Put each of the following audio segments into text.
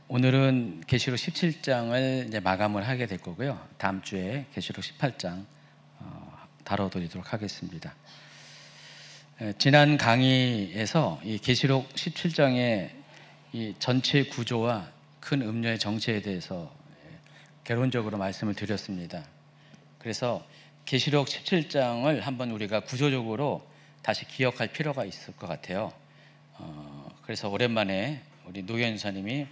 오늘은 계시록 17장을 이제 마감을 하게 될 거고요. 다음 주에 계시록 18장 다뤄드리도록 하겠습니다. 지난 강의에서 이 계시록 17장의 이 전체 구조와 큰 음료의 정체에 대해서 개론적으로 말씀을 드렸습니다. 그래서 계시록 17장을 한번 우리가 구조적으로 다시 기억할 필요가 있을 것 같아요. 그래서 오랜만에 우리 노 연사님이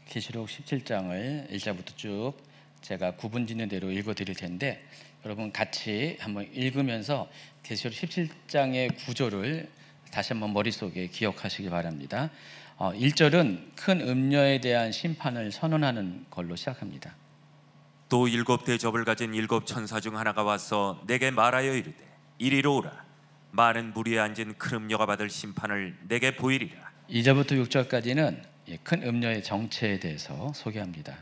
계시록 17장을 1절부터 쭉 제가 구분 짓는 대로 읽어드릴 텐데, 여러분 같이 한번 읽으면서 계시록 17장의 구조를 다시 한번 머릿속에 기억하시기 바랍니다. 1절은 큰 음녀에 대한 심판을 선언하는 걸로 시작합니다. 또 일곱 대접을 가진 일곱 천사 중 하나가 와서 내게 말하여 이르되, 이리로 오라. 많은 무리에 앉은 큰 음녀가 받을 심판을 내게 보이리라. 2절부터 6절까지는 큰 음녀의 정체에 대해서 소개합니다.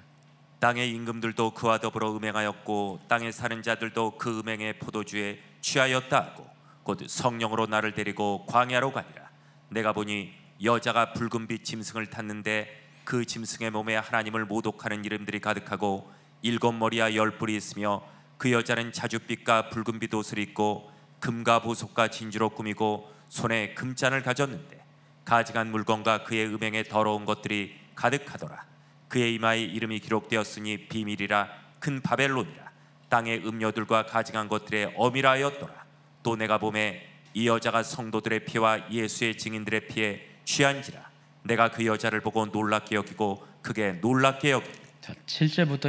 땅의 임금들도 그와 더불어 음행하였고 땅에 사는 자들도 그 음행의 포도주에 취하였다 하고 곧 성령으로 나를 데리고 광야로 가니라. 내가 보니 여자가 붉은빛 짐승을 탔는데 그 짐승의 몸에 하나님을 모독하는 이름들이 가득하고 일곱 머리와 열 뿔이 있으며 그 여자는 자줏빛과 붉은빛 옷을 입고 금과 보석과 진주로 꾸미고 손에 금잔을 가졌는데 가증한 물건과 그의 음행에 더러운 것들이 가득하더라. 그의 이마에 이름이 기록되었으니 비밀이라 큰 바벨론이라 땅의 음녀들과 가증한 것들의 어미라 하였더라. 또 내가 보매 이 여자가 성도들의 피와 예수의 증인들의 피에 취한지라. 내가 그 여자를 보고 놀랍게 여기고 크게 놀랍게 여기고. 7절부터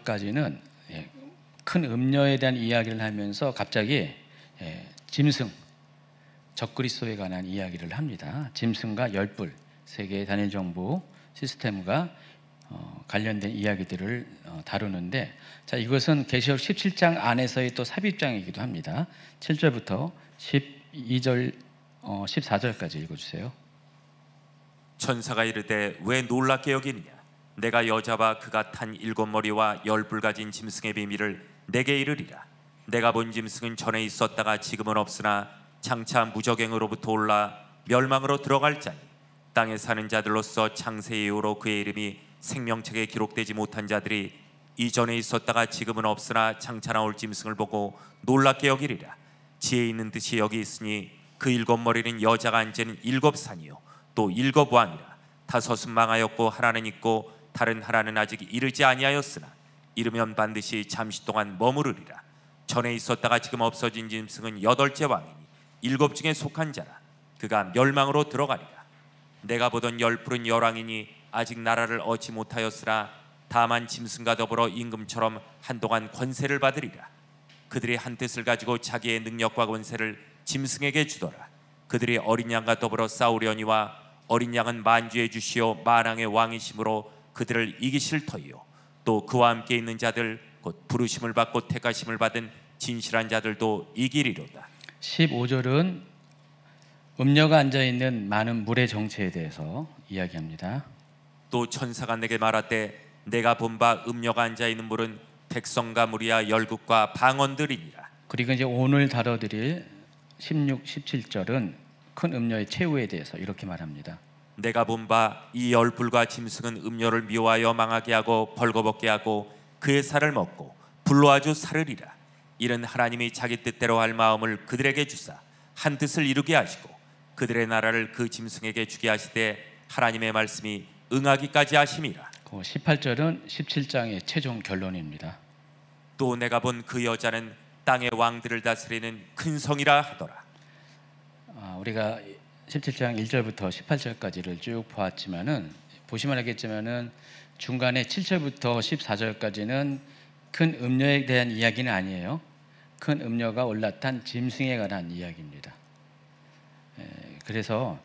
14절까지는 큰 음녀에 대한 이야기를 하면서 갑자기 짐승, 적그리스도에 관한 이야기를 합니다. 짐승과 열뿔, 세계의 단일 정부 시스템과 관련된 이야기들을 다루는데, 자, 이것은 계시록 17장 안에서의 또 삽입장이기도 합니다. 7절부터 12절, 14절까지 읽어주세요. 천사가 이르되 왜 놀랍게 여기느냐? 내가 여자와 그가 탄 일곱 머리와 열 뿔 가진 짐승의 비밀을 내게 이르리라. 내가 본 짐승은 전에 있었다가 지금은 없으나 장차 무적행으로부터 올라 멸망으로 들어갈 자니 땅에 사는 자들로서 창세 이후로 그의 이름이 생명책에 기록되지 못한 자들이 이전에 있었다가 지금은 없으나 장차 나올 짐승을 보고 놀랍게 여기리라. 지혜 있는 듯이 여기 있으니 그 일곱 머리는 여자가 앉은 일곱 산이요 또 일곱 왕이라. 다섯은 망하였고 하나는 있고 다른 하나는 아직 이르지 아니하였으나 이르면 반드시 잠시 동안 머무르리라. 전에 있었다가 지금 없어진 짐승은 여덟째 왕이니 일곱 중에 속한 자라. 그가 멸망으로 들어가리라. 내가 보던 열 뿔은 열왕이니 아직 나라를 얻지 못하였으나 다만 짐승과 더불어 임금처럼 한동안 권세를 받으리라. 그들이 한 뜻을 가지고 자기의 능력과 권세를 짐승에게 주더라. 그들이 어린 양과 더불어 싸우려니와 어린 양은 만주의 주시오 만왕의 왕이심으로 그들을 이기실 터이요 또 그와 함께 있는 자들 곧 부르심을 받고 택하심을 받은 진실한 자들도 이기리로다. 15절은 음녀가 앉아있는 많은 물의 정체에 대해서 이야기합니다. 또 천사가 내게 말하되 내가 본 바 음녀가 앉아있는 물은 백성과 무리와 열국과 방언들이니라. 그리고 이제 오늘 다뤄드릴 16, 17절은 큰 음녀의 최후에 대해서 이렇게 말합니다. 내가 본 바 이 열불과 짐승은 음녀를 미워하여 망하게 하고 벌거벗게 하고 그의 살을 먹고 불로 아주 사르리라. 이는 하나님이 자기 뜻대로 할 마음을 그들에게 주사 한 뜻을 이루게 하시고 그들의 나라를 그 짐승에게 주게 하시되 하나님의 말씀이 응하기까지 하심이라. 18절은 17장의 최종 결론입니다. 또 내가 본 그 여자는 땅의 왕들을 다스리는 큰 성이라 하더라. 우리가 17장 1절부터 18절까지를 쭉 보았지만은 보시면 알겠지만은 중간에 7절부터 14절까지는 큰 음녀에 대한 이야기는 아니에요. 큰 음녀가 올라탄 짐승에 관한 이야기입니다. 그래서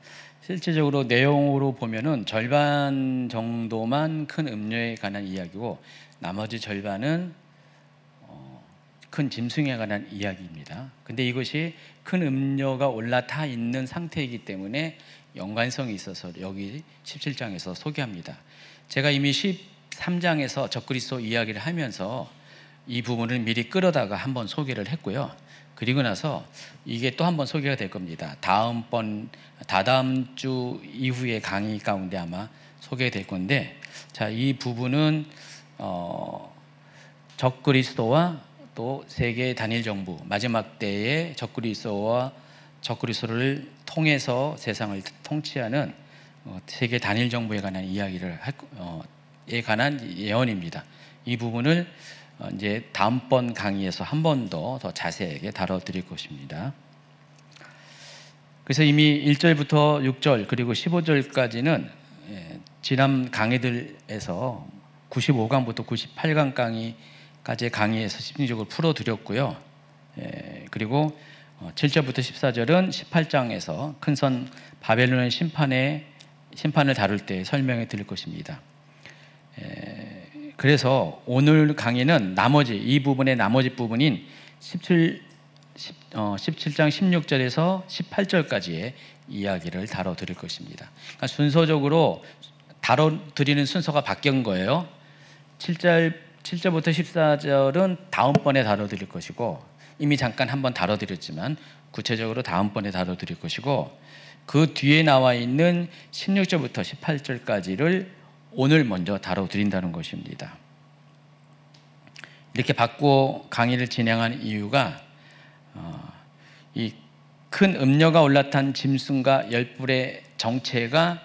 실질적으로 내용으로 보면은 절반 정도만 큰 음녀에 관한 이야기고 나머지 절반은 큰 짐승에 관한 이야기입니다. 근데 이것이 큰 음녀가 올라타 있는 상태이기 때문에 연관성이 있어서 여기 17장에서 소개합니다. 제가 이미 13장에서 적그리스도 이야기를 하면서 이 부분을 미리 끌어다가 한번 소개를 했고요. 그리고 나서 이게 또 한 번 소개가 될 겁니다. 다다음 주 이후의 강의 가운데 아마 소개될 건데, 자, 이 부분은 적그리스도와 또 세계 단일 정부, 마지막 때의 적그리스도와 적그리스도를 통해서 세상을 통치하는 세계 단일 정부에 관한 이야기를 에 관한 예언입니다. 이 부분을 이제 다음번 강의에서 한 번 더 자세하게 다뤄드릴 것입니다. 그래서 이미 1절부터 6절 그리고 15절까지는 지난 강의들에서 95강부터 98강까지의 강의에서 심리적으로 풀어드렸고요. 그리고 7절부터 14절은 18장에서 큰선 바벨론의 심판을 다룰 때 설명해 드릴 것입니다. 그래서 오늘 강의는 이 부분의 나머지 부분인 17장 16절에서 18절까지의 이야기를 다뤄드릴 것입니다. 그러니까 순서적으로 다뤄드리는 순서가 바뀐 거예요. 7절부터 14절은 다음번에 다뤄드릴 것이고, 이미 잠깐 한번 다뤄드렸지만 구체적으로 다음번에 다뤄드릴 것이고, 그 뒤에 나와 있는 16절부터 18절까지를 오늘 먼저 다뤄드린다는 것입니다. 이렇게 바꾸어 강의를 진행한 이유가 이 큰 음녀가 올라탄 짐승과 열불의 정체가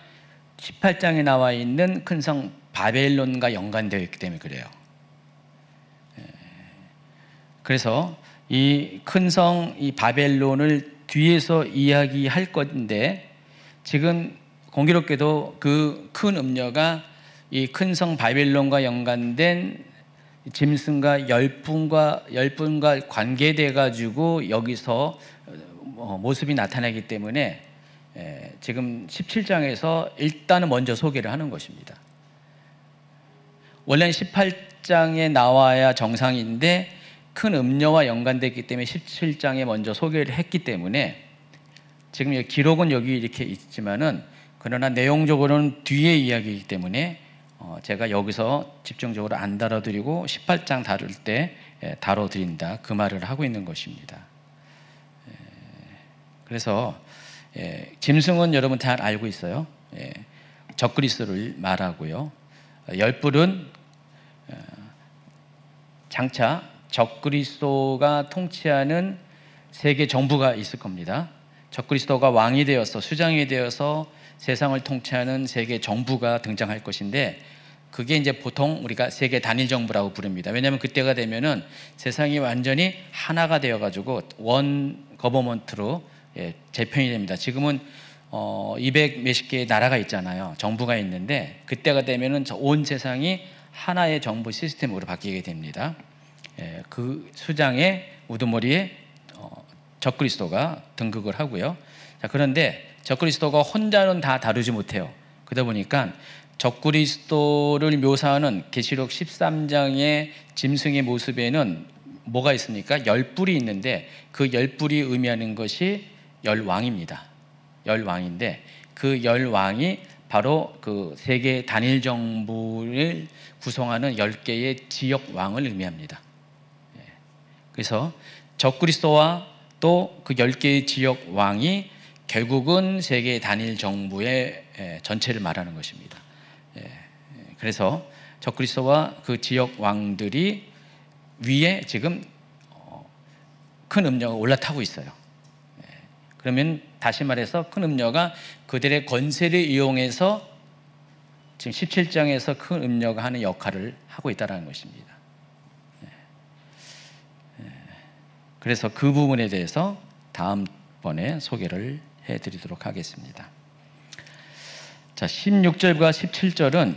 18장에 나와 있는 큰 성 바벨론과 연관되어 있기 때문에 그래요. 그래서 이 큰 성 이 바벨론을 뒤에서 이야기할 건데, 지금 공교롭게도 그 큰 음녀가 이 큰 성 바벨론과 연관된 짐승과 열분과 관계돼 가지고 여기서 모습이 나타나기 때문에 지금 17장에서 일단은 먼저 소개를 하는 것입니다. 원래는 18장에 나와야 정상인데 큰 음녀와 연관됐기 때문에 17장에 먼저 소개를 했기 때문에 지금 기록은 여기 이렇게 있지만은, 그러나 내용적으로는 뒤에 이야기이기 때문에 제가 여기서 집중적으로 안 다뤄드리고 18장 다룰 때 다뤄드린다, 그 말을 하고 있는 것입니다. 그래서 짐승은 여러분 잘 알고 있어요. 적그리스도를 말하고요. 열불은 장차 적그리스도가 통치하는 세계 정부가 있을 겁니다. 적그리스도가 왕이 되어서, 수장이 되어서 세상을 통치하는 세계 정부가 등장할 것인데, 그게 이제 보통 우리가 세계 단일 정부라고 부릅니다. 왜냐하면 그때가 되면은 세상이 완전히 하나가 되어가지고 원 거버먼트로 재편이 됩니다. 지금은 200 몇십 개의 나라가 있잖아요. 정부가 있는데, 그때가 되면은 온 세상이 하나의 정부 시스템으로 바뀌게 됩니다. 그 수장의 우두머리에 적그리스도가 등극을 하고요. 자, 그런데 적그리스도가 혼자는 다 다루지 못해요. 그러다 보니까 적그리스도를 묘사하는 계시록 13장의 짐승의 모습에는 뭐가 있습니까? 열뿔이 있는데, 그 열뿔이 의미하는 것이 열왕입니다. 열왕인데, 그 열왕이 바로 그 세계 단일 정부를 구성하는 10개의 지역 왕을 의미합니다. 그래서 적그리스도와 또 그 10개의 지역 왕이 결국은 세계 단일 정부의 전체를 말하는 것입니다. 그래서 적그리스도와 그 지역 왕들이 위에 지금 큰 음녀가 올라타고 있어요. 그러면 다시 말해서 큰 음녀가 그들의 권세를 이용해서 지금 17장에서 큰 음녀가 하는 역할을 하고 있다는 것입니다. 그래서 그 부분에 대해서 다음번에 소개를 해드리도록 하겠습니다. 자, 16절과 17절은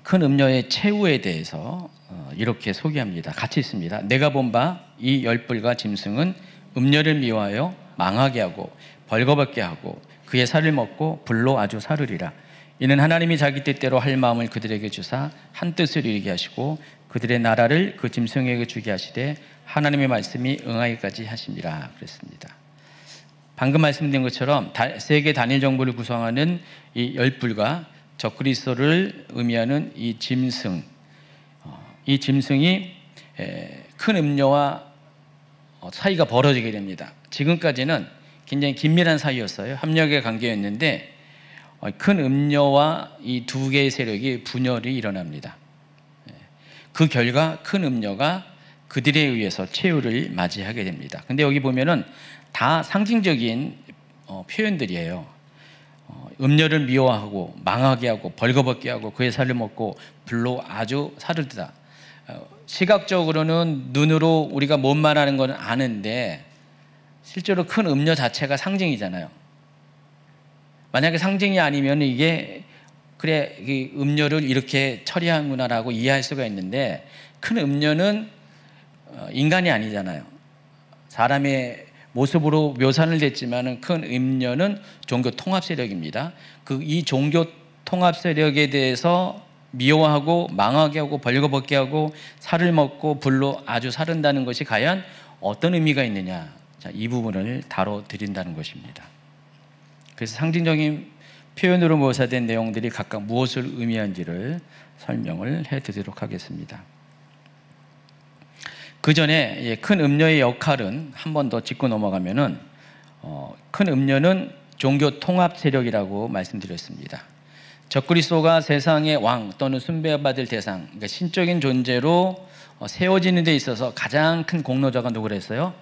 큰 음녀의 최후에 대해서 이렇게 소개합니다. 같이 있습니다. 내가 본 바 이 열불과 짐승은 음녀를 미워하여 망하게 하고 벌거벗게 하고 그의 살을 먹고 불로 아주 사르리라. 이는 하나님이 자기 뜻대로 할 마음을 그들에게 주사 한 뜻을 이루게 하시고 그들의 나라를 그 짐승에게 주게 하시되 하나님의 말씀이 응하기까지 하십니다. 그랬습니다. 방금 말씀드린 것처럼 세계 단일 정부를 구성하는 이 열불과 적그리스도를 의미하는 이 짐승, 이 짐승이 큰 음녀와 사이가 벌어지게 됩니다. 지금까지는 굉장히 긴밀한 사이였어요. 협력의 관계였는데 큰 음녀와 이 두 개의 세력이 분열이 일어납니다. 그 결과 큰 음녀가 그들에 의해서 최후를 맞이하게 됩니다. 근데 여기 보면은 다 상징적인 표현들이에요. 음녀를 미워하고 망하게 하고 벌거벗게 하고 그의 살을 먹고 불로 아주 사르르다. 시각적으로는 눈으로 우리가 뭔 말하는 건 아는데 실제로 큰 음녀 자체가 상징이잖아요. 만약에 상징이 아니면 이게 그래 이 음녀를 이렇게 처리하는구나라고 이해할 수가 있는데 큰 음녀는 인간이 아니잖아요. 사람의 모습으로 묘사를 됐지만은 큰 음녀는 종교 통합 세력입니다. 이 종교 통합 세력에 대해서 미워하고 망하게 하고 벌거벗게 하고 살을 먹고 불로 아주 사른다는 것이 과연 어떤 의미가 있느냐? 자, 이 부분을 다뤄드린다는 것입니다. 그래서 상징적인 표현으로 묘사된 내용들이 각각 무엇을 의미한지를 설명을 해드리도록 하겠습니다. 그 전에 큰 음녀의 역할은 한 번 더 짚고 넘어가면은 큰 음녀는 종교 통합 세력이라고 말씀드렸습니다. 적그리스도가 세상의 왕 또는 숭배받을 대상, 그러니까 신적인 존재로 세워지는 데 있어서 가장 큰 공로자가 누구랬어요?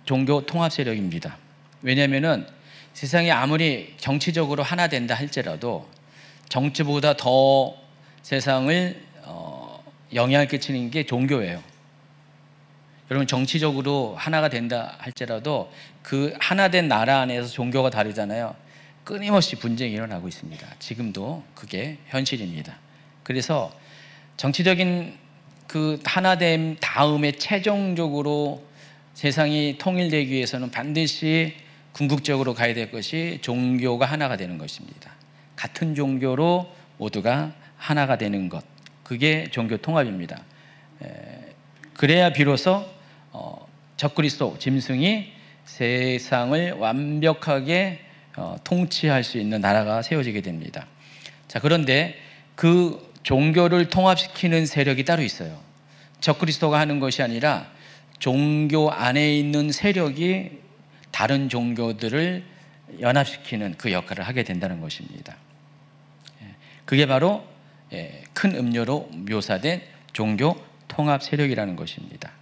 종교 통합 세력입니다. 왜냐하면은 세상이 아무리 정치적으로 하나 된다 할지라도 정치보다 더 세상을 영향을 끼치는 게 종교예요. 여러분 정치적으로 하나가 된다 할지라도 그 하나 된 나라 안에서 종교가 다르잖아요. 끊임없이 분쟁이 일어나고 있습니다. 지금도 그게 현실입니다. 그래서 정치적인 그 하나됨 다음에 최종적으로 세상이 통일되기 위해서는 반드시 궁극적으로 가야 될 것이 종교가 하나가 되는 것입니다. 같은 종교로 모두가 하나가 되는 것, 그게 종교 통합입니다. 그래야 비로소 적그리스도 짐승이 세상을 완벽하게 통치할 수 있는 나라가 세워지게 됩니다. 자, 그런데 그 종교를 통합시키는 세력이 따로 있어요. 적그리스도가 하는 것이 아니라 종교 안에 있는 세력이 다른 종교들을 연합시키는 그 역할을 하게 된다는 것입니다. 그게 바로 큰 음료로 묘사된 종교 통합 세력이라는 것입니다.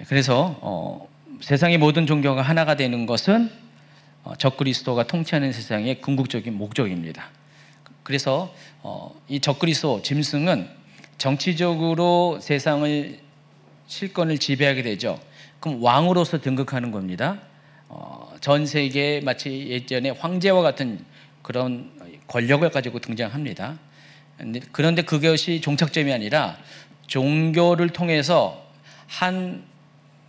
그래서 세상의 모든 종교가 하나가 되는 것은 적그리스도가 통치하는 세상의 궁극적인 목적입니다. 그래서 이 적그리스도 짐승은 정치적으로 세상을 실권을 지배하게 되죠. 그럼 왕으로서 등극하는 겁니다. 전 세계에 마치 예전에 황제와 같은 그런 권력을 가지고 등장합니다. 그런데 그것이 종착점이 아니라 종교를 통해서 한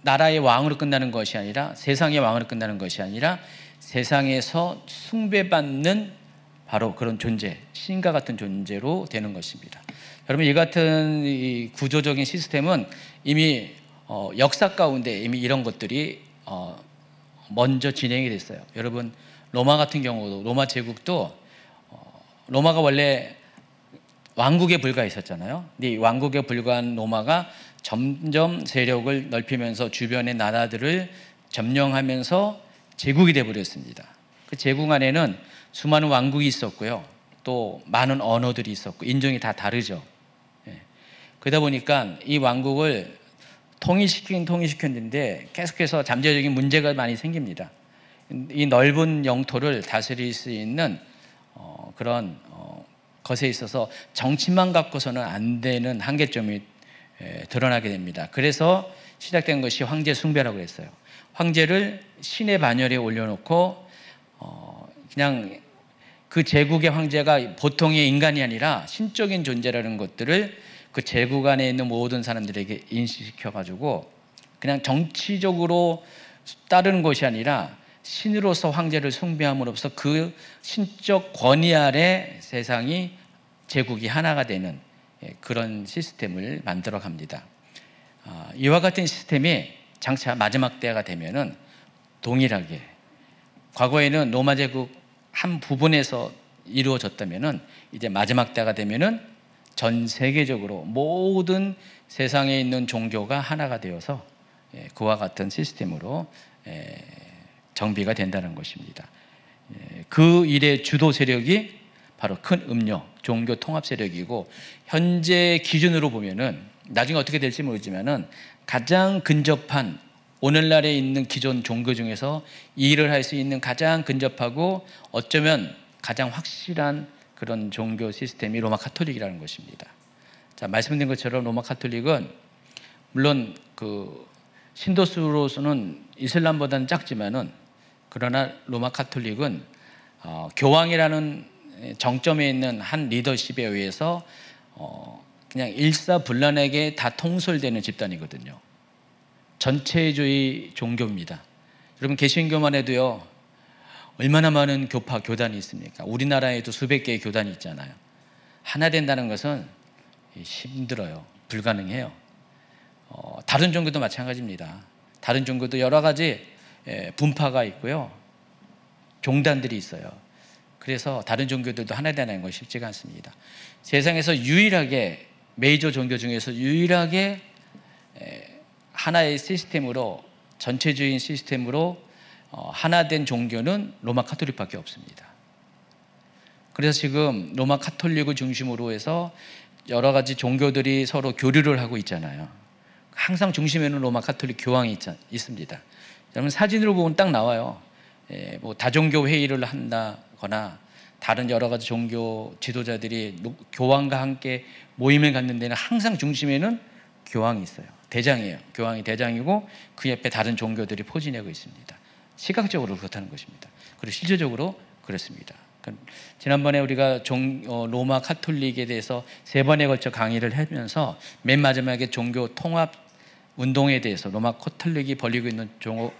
나라의 왕으로 끝나는 것이 아니라 세상의 왕으로 끝나는 것이 아니라 세상에서 숭배받는 바로 그런 존재, 신과 같은 존재로 되는 것입니다. 여러분 이 같은 이 구조적인 시스템은 이미 역사 가운데 이미 이런 것들이 먼저 진행이 됐어요. 여러분 로마 같은 경우도 로마 제국도 로마가 원래 왕국에 불과했었잖아요. 근데 이 왕국에 불과한 로마가 점점 세력을 넓히면서 주변의 나라들을 점령하면서 제국이 되어버렸습니다. 그 제국 안에는 수많은 왕국이 있었고요. 또 많은 언어들이 있었고 인종이 다 다르죠. 그러다 보니까 이 왕국을 통일시켰는데 계속해서 잠재적인 문제가 많이 생깁니다. 이 넓은 영토를 다스릴 수 있는 그런 것에 있어서 정치만 갖고서는 안 되는 한계점이 드러나게 됩니다. 그래서 시작된 것이 황제 숭배라고 했어요. 황제를 신의 반열에 올려놓고 그냥 그 제국의 황제가 보통의 인간이 아니라 신적인 존재라는 것들을 그 제국 안에 있는 모든 사람들에게 인식시켜가지고 그냥 정치적으로 따르는 것이 아니라 신으로서 황제를 숭배함으로써 그 신적 권위 아래 세상이 제국이 하나가 되는 그런 시스템을 만들어 갑니다. 이와 같은 시스템이 장차 마지막 때가 되면은 동일하게 과거에는 로마 제국 한 부분에서 이루어졌다면은 이제 마지막 때가 되면은 전 세계적으로 모든 세상에 있는 종교가 하나가 되어서 그와 같은 시스템으로 정비가 된다는 것입니다. 그 일의 주도 세력이 바로 큰 음료, 종교 통합 세력이고, 현재 기준으로 보면은 나중에 어떻게 될지 모르지만은 가장 근접한, 오늘날에 있는 기존 종교 중에서 이 일을 할 수 있는 가장 근접하고 어쩌면 가장 확실한 그런 종교 시스템이 로마 카톨릭이라는 것입니다. 자, 말씀드린 것처럼 로마 카톨릭은 물론 그 신도수로서는 이슬람보다는 작지만은, 그러나 로마 카톨릭은 교황이라는 정점에 있는 한 리더십에 의해서 그냥 일사불란하게 다 통솔되는 집단이거든요. 전체주의 종교입니다. 여러분, 개신교만 해도요, 얼마나 많은 교파, 교단이 있습니까? 우리나라에도 수백 개의 교단이 있잖아요. 하나 된다는 것은 힘들어요. 불가능해요. 다른 종교도 마찬가지입니다. 다른 종교도 여러 가지 분파가 있고요, 종단들이 있어요. 그래서 다른 종교들도 하나 되는 건 쉽지가 않습니다. 세상에서 유일하게, 메이저 종교 중에서 유일하게 하나의 시스템으로, 전체주의 시스템으로 하나 된 종교는 로마 카톨릭밖에 없습니다. 그래서 지금 로마 카톨릭을 중심으로 해서 여러 가지 종교들이 서로 교류를 하고 있잖아요. 항상 중심에는 로마 카톨릭 교황이 있습니다. 여러분, 사진으로 보면 딱 나와요. 뭐 다종교 회의를 한다거나 다른 여러 가지 종교 지도자들이 교황과 함께 모임을 갖는 데는 항상 중심에는 교황이 있어요. 대장이에요. 교황이 대장이고 그 옆에 다른 종교들이 포진하고 있습니다. 시각적으로 그렇다는 것입니다. 그리고 실질적으로 그렇습니다. 지난번에 우리가 로마 카톨릭에 대해서 3번에 걸쳐 강의를 하면서 맨 마지막에 종교 통합 운동에 대해서, 로마 카톨릭이 벌이고 있는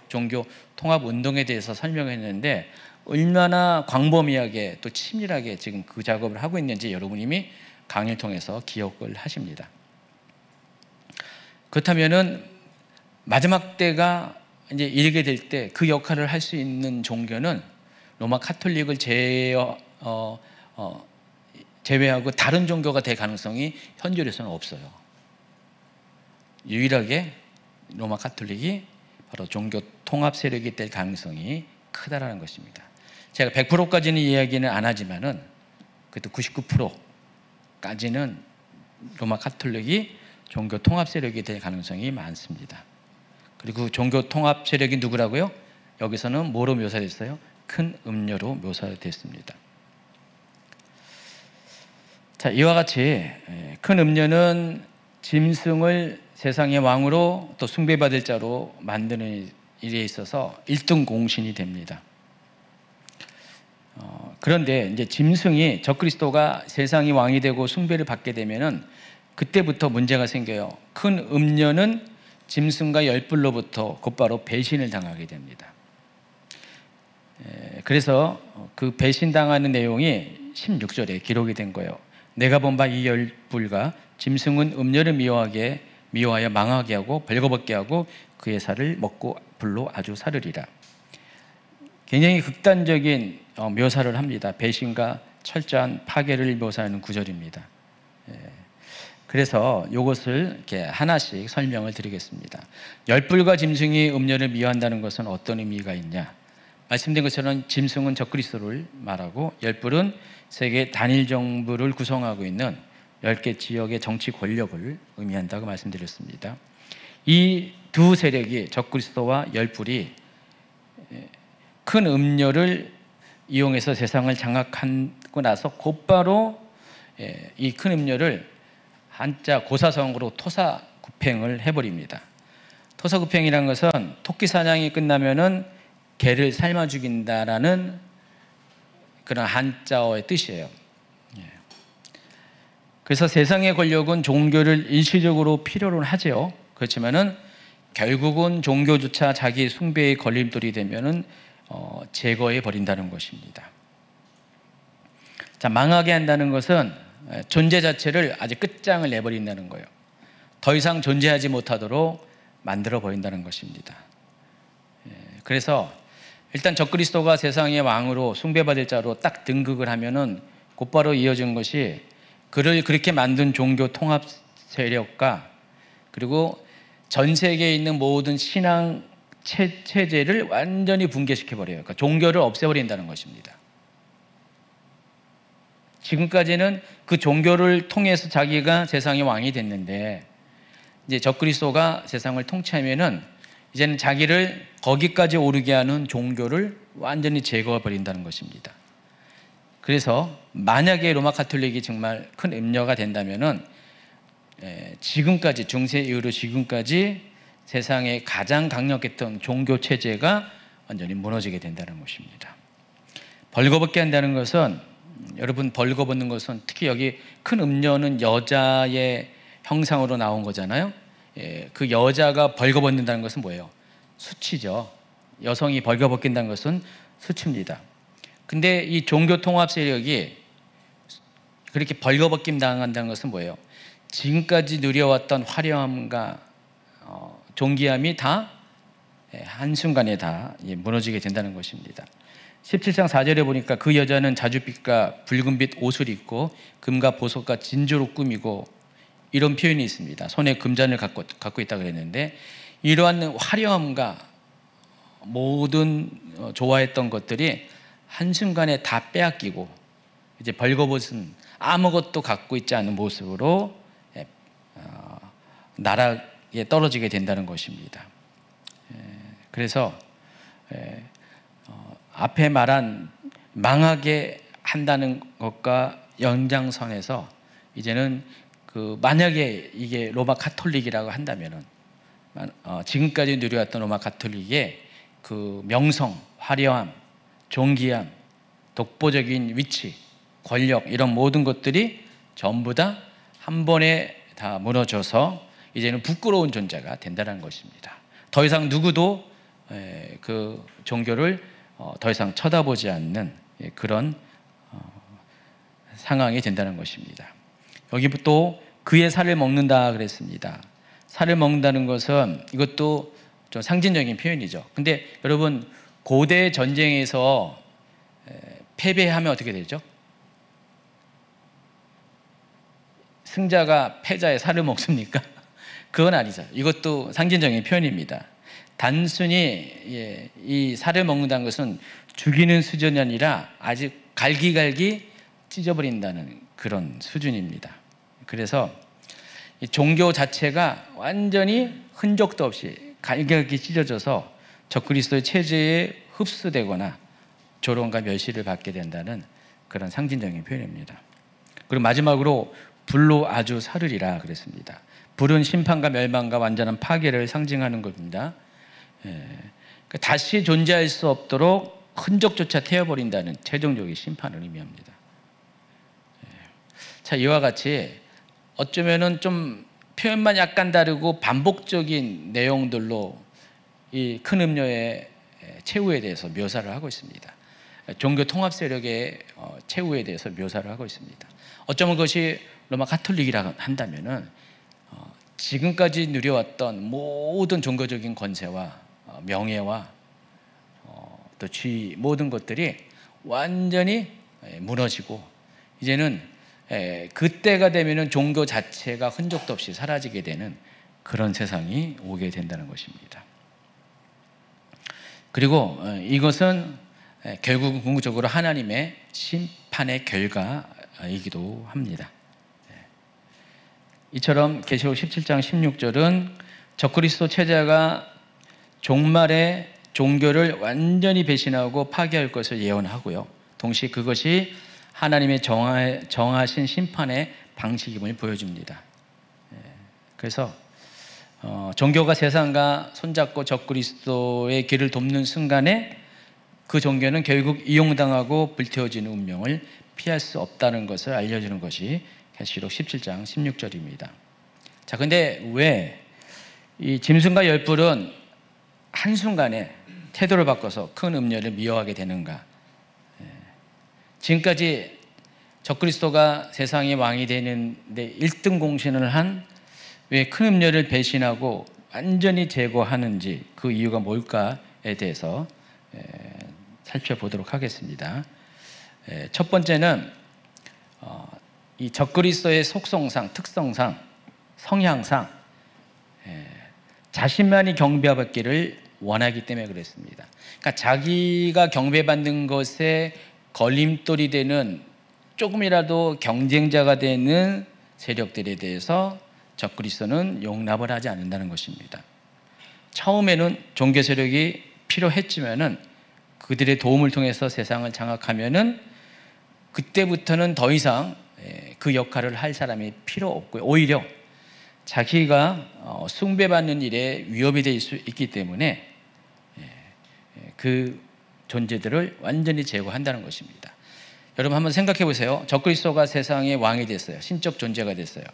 종교 통합 운동에 대해서 설명했는데, 얼마나 광범위하게 또 치밀하게 지금 그 작업을 하고 있는지 여러분 이미 강의를 통해서 기억을 하십니다. 그렇다면은 마지막 때가 이제 이르게 될 때 그 역할을 할 수 있는 종교는 로마 카톨릭을 제외하고 다른 종교가 될 가능성이 현존에서는 없어요. 유일하게 로마 카톨릭이 바로 종교 통합 세력이 될 가능성이 크다라는 것입니다. 제가 100%까지는 이야기는 안 하지만은 그래도 99%까지는 로마 카톨릭이 종교 통합 세력이 될 가능성이 많습니다. 그리고 종교 통합 세력이 누구라고요? 여기서는 뭐로 묘사됐어요? 큰 음료로 묘사됐습니다. 자, 이와 같이 큰 음료는 짐승을 세상의 왕으로 또 숭배받을 자로 만드는 일에 있어서 1등 공신이 됩니다. 그런데 이제 짐승이, 적그리스도가 세상의 왕이 되고 숭배를 받게 되면은 그때부터 문제가 생겨요. 큰 음료는 짐승과 열불로부터 곧바로 배신을 당하게 됩니다. 그래서 그 배신당하는 내용이 16절에 기록이 된 거예요. 내가 본 바 이 열불과 짐승은 음료를 미워하여 망하게 하고 벌거벗게 하고 그의 살을 먹고 불로 아주 사르리라. 굉장히 극단적인 묘사를 합니다. 배신과 철저한 파괴를 묘사하는 구절입니다. 그래서 이것을 이렇게 하나씩 설명을 드리겠습니다. 열불과 짐승이 음료를 미워한다는 것은 어떤 의미가 있냐? 말씀드린 것처럼 짐승은 적그리스도를 말하고, 열불은 세계 단일 정부를 구성하고 있는 10개 지역의 정치 권력을 의미한다고 말씀드렸습니다. 이 두 세력이, 적그리스도와 열불이 큰 음료를 이용해서 세상을 장악하고 나서 곧바로 이 큰 음료를 한자 고사성으로 토사구팽을 해버립니다. 토사구팽이라는 것은 토끼 사냥이 끝나면은 개를 삶아 죽인다라는 그런 한자어의 뜻이에요. 그래서 세상의 권력은 종교를 일시적으로 필요로 하죠. 그렇지만은 결국은 종교조차 자기 숭배의 걸림돌이 되면은 제거해 버린다는 것입니다. 자, 망하게 한다는 것은 존재 자체를 아주 끝장을 내버린다는 거예요. 더 이상 존재하지 못하도록 만들어 버린다는 것입니다. 그래서 일단 적그리스도가 세상의 왕으로 숭배받을 자로 딱 등극을 하면은 곧바로 이어진 것이 그를 그렇게 만든 종교 통합 세력과, 그리고 전 세계에 있는 모든 신앙 체제를 완전히 붕괴시켜 버려요. 그러니까 종교를 없애버린다는 것입니다. 지금까지는 그 종교를 통해서 자기가 세상의 왕이 됐는데, 이제 적그리스도가 세상을 통치하면은 이제는 자기를 거기까지 오르게 하는 종교를 완전히 제거해 버린다는 것입니다. 그래서 만약에 로마 가톨릭이 정말 큰 음녀가 된다면은 지금까지 중세 이후로 지금까지 세상에 가장 강력했던 종교 체제가 완전히 무너지게 된다는 것입니다. 벌거벗게 한다는 것은, 여러분, 벌거벗는 것은 특히 여기 큰 음녀는 여자의 형상으로 나온 거잖아요. 그 여자가 벌거벗는다는 것은 뭐예요? 수치죠. 여성이 벌거벗긴다는 것은 수치입니다. 근데 이 종교 통합 세력이 그렇게 벌거벗김 당한다는 것은 뭐예요? 지금까지 누려왔던 화려함과 존귀함이 다 한순간에 다 무너지게 된다는 것입니다. 17장 4절에 보니까 그 여자는 자줏빛과 붉은빛 옷을 입고 금과 보석과 진주로 꾸미고, 이런 표현이 있습니다. 손에 금잔을 갖고 있다고 그랬는데, 이러한 화려함과 모든 좋아했던 것들이 한순간에 다 빼앗기고 이제 벌거벗은 아무것도 갖고 있지 않은 모습으로 나락에 떨어지게 된다는 것입니다. 그래서 앞에 말한 망하게 한다는 것과 연장선에서 이제는 만약에 이게 로마 가톨릭이라고 한다면은 지금까지 누려왔던 로마 가톨릭의 그 명성, 화려함, 존귀함, 독보적인 위치, 권력, 이런 모든 것들이 전부 다 한 번에 다 무너져서 이제는 부끄러운 존재가 된다는 것입니다. 더 이상 누구도 그 종교를 더 이상 쳐다보지 않는 그런 상황이 된다는 것입니다. 여기 또 그의 살을 먹는다 그랬습니다. 살을 먹는다는 것은 이것도 좀 상징적인 표현이죠. 근데 여러분, 고대 전쟁에서 패배하면 어떻게 되죠? 승자가 패자의 살을 먹습니까? 그건 아니죠. 이것도 상징적인 표현입니다. 단순히 이 살을 먹는다는 것은 죽이는 수준이 아니라 아주 갈기갈기 찢어버린다는 그런 수준입니다. 그래서 이 종교 자체가 완전히 흔적도 없이 갈기갈기 찢어져서 적그리스도의 체제에 흡수되거나 조롱과 멸시를 받게 된다는 그런 상징적인 표현입니다. 그리고 마지막으로 불로 아주 사르리라 그랬습니다. 불은 심판과 멸망과 완전한 파괴를 상징하는 겁니다. 다시 존재할 수 없도록 흔적조차 태워버린다는 최종적인 심판을 의미합니다. 자, 이와 같이 어쩌면은 좀 표현만 약간 다르고 반복적인 내용들로 이 큰 음녀의 최후에 대해서 묘사를 하고 있습니다. 종교 통합 세력의 최후에 대해서 묘사를 하고 있습니다. 어쩌면 그것이 로마 가톨릭이라 한다면은 지금까지 누려왔던 모든 종교적인 권세와 명예와 또 지위, 모든 것들이 완전히 무너지고 이제는 그때가 되면은 종교 자체가 흔적도 없이 사라지게 되는 그런 세상이 오게 된다는 것입니다. 그리고 이것은 결국은 궁극적으로 하나님의 심판의 결과이기도 합니다. 이처럼 계시록 17장 16절은 적그리스도 체제가 종말에 종교를 완전히 배신하고 파괴할 것을 예언하고요. 동시에 그것이 하나님의 정하신 심판의 방식임을 보여줍니다. 그래서 종교가 세상과 손잡고 적그리스도의 길을 돕는 순간에 그 종교는 결국 이용당하고 불태워지는 운명을 피할 수 없다는 것을 알려주는 것이 계시록 17장 16절입니다. 자, 근데 왜 이 짐승과 열불은 한순간에 태도를 바꿔서 큰 음녀를 미워하게 되는가? 지금까지 적그리스도가 세상의 왕이 되는데 1등 공신을 한 왜 큰 음녀를 배신하고 완전히 제거하는지, 그 이유가 뭘까에 대해서 살펴보도록 하겠습니다. 첫 번째는 이 적그리스도의 속성상, 특성상, 성향상 자신만이 경배받기를 원하기 때문에 그랬습니다. 그러니까 자기가 경배받는 것에 걸림돌이 되는 조금이라도 경쟁자가 되는 세력들에 대해서 적그리스도는 용납을 하지 않는다는 것입니다. 처음에는 종교 세력이 필요했지만은 그들의 도움을 통해서 세상을 장악하면은 그때부터는 더 이상 그 역할을 할 사람이 필요 없고요. 오히려 자기가 숭배받는 일에 위협이 될 수 있기 때문에 그 존재들을 완전히 제거한다는 것입니다. 여러분 한번 생각해 보세요. 적그리스도가 세상의 왕이 됐어요. 신적 존재가 됐어요.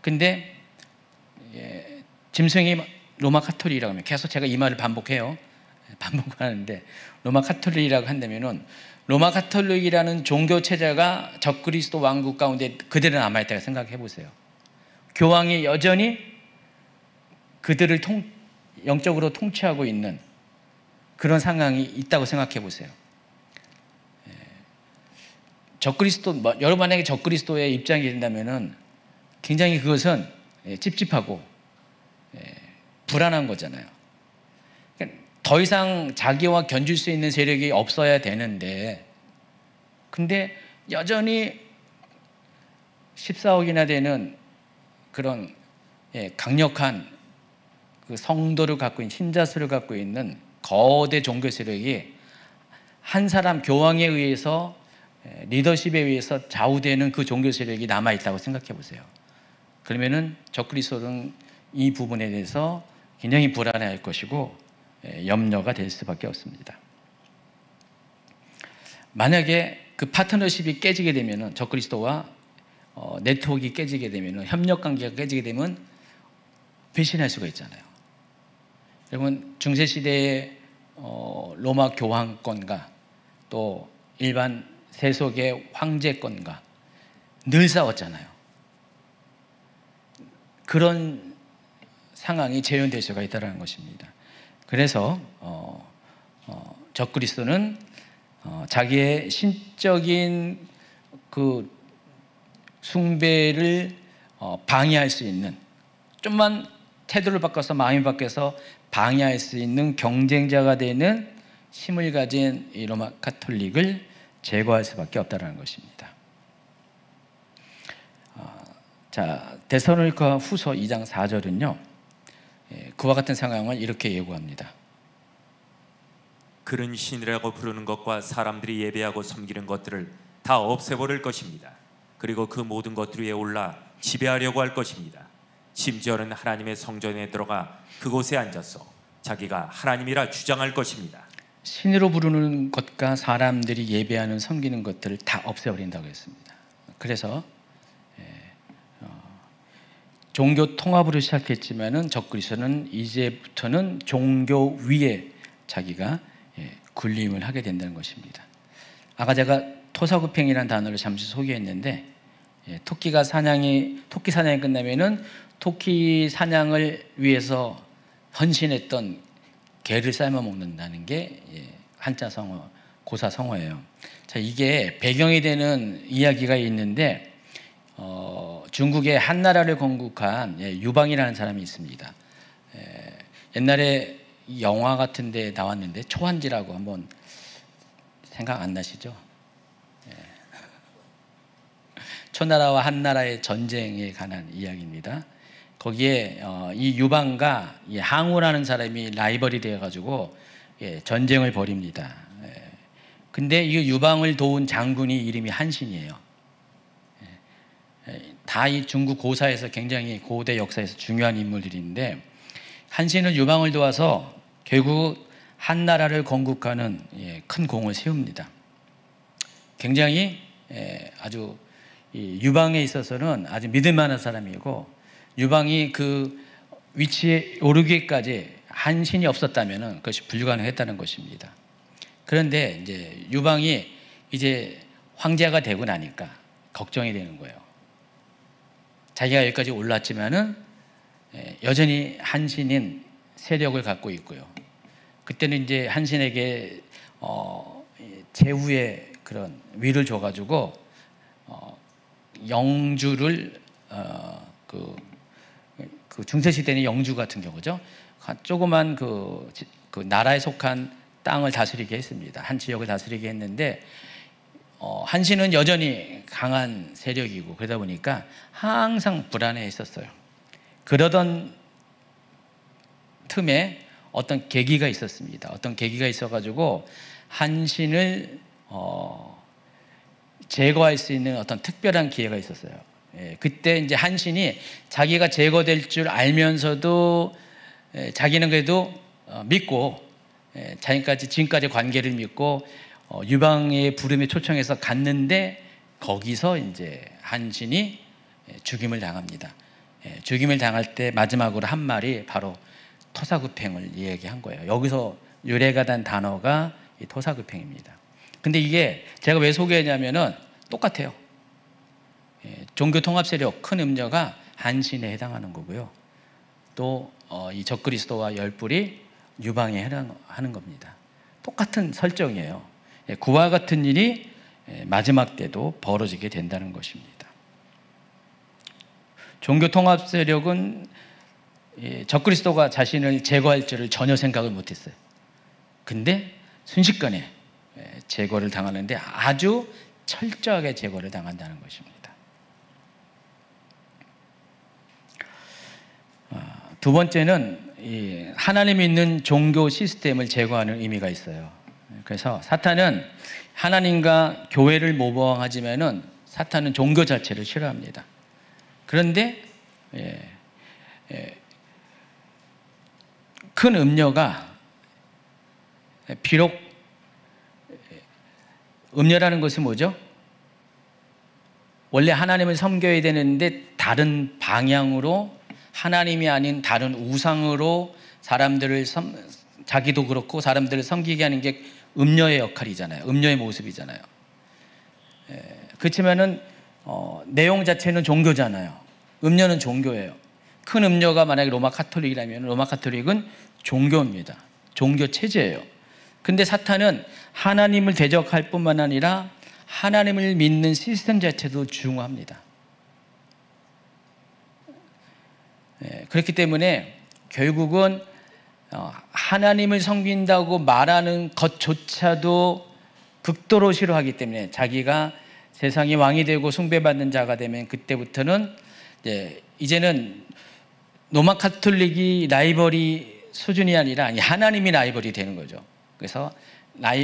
근데 짐승이 로마 카톨릭이라고 하면, 계속 제가 이 말을 반복해요. 반복하는데, 로마 카톨릭이라고 한다면은 로마 카톨릭이라는 종교 체제가 적그리스도 왕국 가운데 그대로 남아있다고 생각해 보세요. 교황이 여전히 그들을 영적으로 통치하고 있는 그런 상황이 있다고 생각해 보세요. 적그리스도, 여러분 만약에 적그리스도의 입장이 된다면은 굉장히 그것은 찝찝하고 불안한 거잖아요. 더 이상 자기와 견줄 수 있는 세력이 없어야 되는데, 근데 여전히 14억이나 되는 그런 강력한 그 성도를 갖고 있는, 신자수를 갖고 있는 거대 종교 세력이 한 사람 교황에 의해서, 리더십에 의해서 좌우되는 그 종교 세력이 남아있다고 생각해 보세요. 그러면은 적그리스도는 이 부분에 대해서 굉장히 불안해할 것이고 염려가 될 수밖에 없습니다. 만약에 그 파트너십이 깨지게 되면은, 적그리스도와 네트워크가 깨지게 되면은, 협력 관계가 깨지게 되면 배신할 수가 있잖아요. 여러분 중세 시대의 로마 교황권과 또 일반 세속의 황제권과 늘 싸웠잖아요. 그런 상황이 재현될 수가 있다는 것입니다. 그래서 적그리스도는 자기의 신적인 그 숭배를 방해할 수 있는, 좀만 태도를 바꿔서, 마음이 바뀌어서 방해할 수 있는 경쟁자가 되는 힘을 가진 이 로마 카톨릭을 제거할 수밖에 없다는 것입니다. 자, 데살로니가 후서 2장 4절은요 그와 같은 상황을 이렇게 예고합니다. 그는 신이라고 부르는 것과 사람들이 예배하고 섬기는 것들을 다 없애버릴 것입니다. 그리고 그 모든 것들 위에 올라 지배하려고 할 것입니다. 심지어는 하나님의 성전에 들어가 그곳에 앉아서 자기가 하나님이라 주장할 것입니다. 신으로 부르는 것과 사람들이 예배하는 섬기는 것들을 다 없애버린다고 했습니다. 그래서 종교 통합으로 시작했지만은 적그리스도는 이제부터는 종교 위에 자기가 군림을 하게 된다는 것입니다. 아까 제가 토사구팽이라는 단어를 잠시 소개했는데, 토끼 사냥이 끝나면은 토끼 사냥을 위해서 헌신했던 개를 삶아 먹는다는 게 한자 성어, 고사 성어예요. 자, 이게 배경이 되는 이야기가 있는데, 중국의 한나라를 건국한 유방이라는 사람이 있습니다. 옛날에 영화 같은 데 나왔는데, 초한지라고 한번 생각 안 나시죠? 초나라와 한나라의 전쟁에 관한 이야기입니다. 거기에 이 유방과 항우라는 사람이 라이벌이 되어가지고 전쟁을 벌입니다. 근데 이 유방을 도운 장군이 이름이 한신이에요. 다 이 중국 고사에서 굉장히 고대 역사에서 중요한 인물들인데, 한신은 유방을 도와서 결국 한나라를 건국하는 큰 공을 세웁니다. 굉장히 아주 유방에 있어서는 아주 믿을 만한 사람이고, 유방이 그 위치에 오르기까지 한신이 없었다면 그것이 불가능했다는 것입니다. 그런데 이제 유방이 이제 황제가 되고 나니까 걱정이 되는 거예요. 자기가 여기까지 올랐지만은 여전히 한신인 세력을 갖고 있고요. 그때는 이제 한신에게 제후의 그런 위를 줘가지고 영주를 그 중세 시대는 영주 같은 경우죠. 조그만 그 그 나라에 속한 땅을 다스리게 했습니다. 한 지역을 다스리게 했는데 한신은 여전히 강한 세력이고 그러다 보니까 항상 불안해했었어요. 그러던 틈에 어떤 계기가 있었습니다. 어떤 계기가 있어가지고 한신을 제거할 수 있는 어떤 특별한 기회가 있었어요. 그때 이제 한신이 자기가 제거될 줄 알면서도 자기는 그래도 믿고 지금까지 관계를 믿고 유방의 부름에 초청해서 갔는데 거기서 이제 한신이 죽임을 당합니다. 죽임을 당할 때 마지막으로 한 말이 바로 토사구팽을 이야기한 거예요. 여기서 유래가 된 단어가 이 토사구팽입니다. 근데 이게 제가 왜 소개했냐면은 똑같아요. 종교 통합 세력 큰 음녀가 한신에 해당하는 거고요. 또 이 적그리스도와 열불이 유방에 해당하는 겁니다. 똑같은 설정이에요. 그와 같은 일이 마지막 때도 벌어지게 된다는 것입니다. 종교 통합 세력은 적그리스도가 자신을 제거할 줄을 전혀 생각을 못했어요. 근데 순식간에 제거를 당하는데 아주 철저하게 제거를 당한다는 것입니다. 두 번째는 하나님이 있는 종교 시스템을 제거하는 의미가 있어요. 그래서 사탄은 하나님과 교회를 모방하지만은 사탄은 종교 자체를 싫어합니다. 그런데 큰 음녀가 비록 음녀라는 것은 뭐죠? 원래 하나님을 섬겨야 되는데 다른 방향으로 하나님이 아닌 다른 우상으로 사람들을 자기도 그렇고 사람들을 섬기게 하는 게 음녀의 역할이잖아요. 음녀의 모습이잖아요. 그렇지만은 내용 자체는 종교잖아요. 음녀는 종교예요. 큰 음녀가 만약에 로마 카톨릭이라면 로마 카톨릭은 종교입니다. 종교 체제예요. 근데 사탄은 하나님을 대적할 뿐만 아니라 하나님을 믿는 시스템 자체도 중요합니다. 그렇기 때문에 결국은 하나님을 섬긴다고 말하는 것조차도 극도로 싫어하기 때문에 자기가 세상의 왕이 되고 숭배받는 자가 되면 그때부터는 이제는 로마 카톨릭이 라이벌이 수준이 아니라 하나님이 라이벌이 되는 거죠. 그래서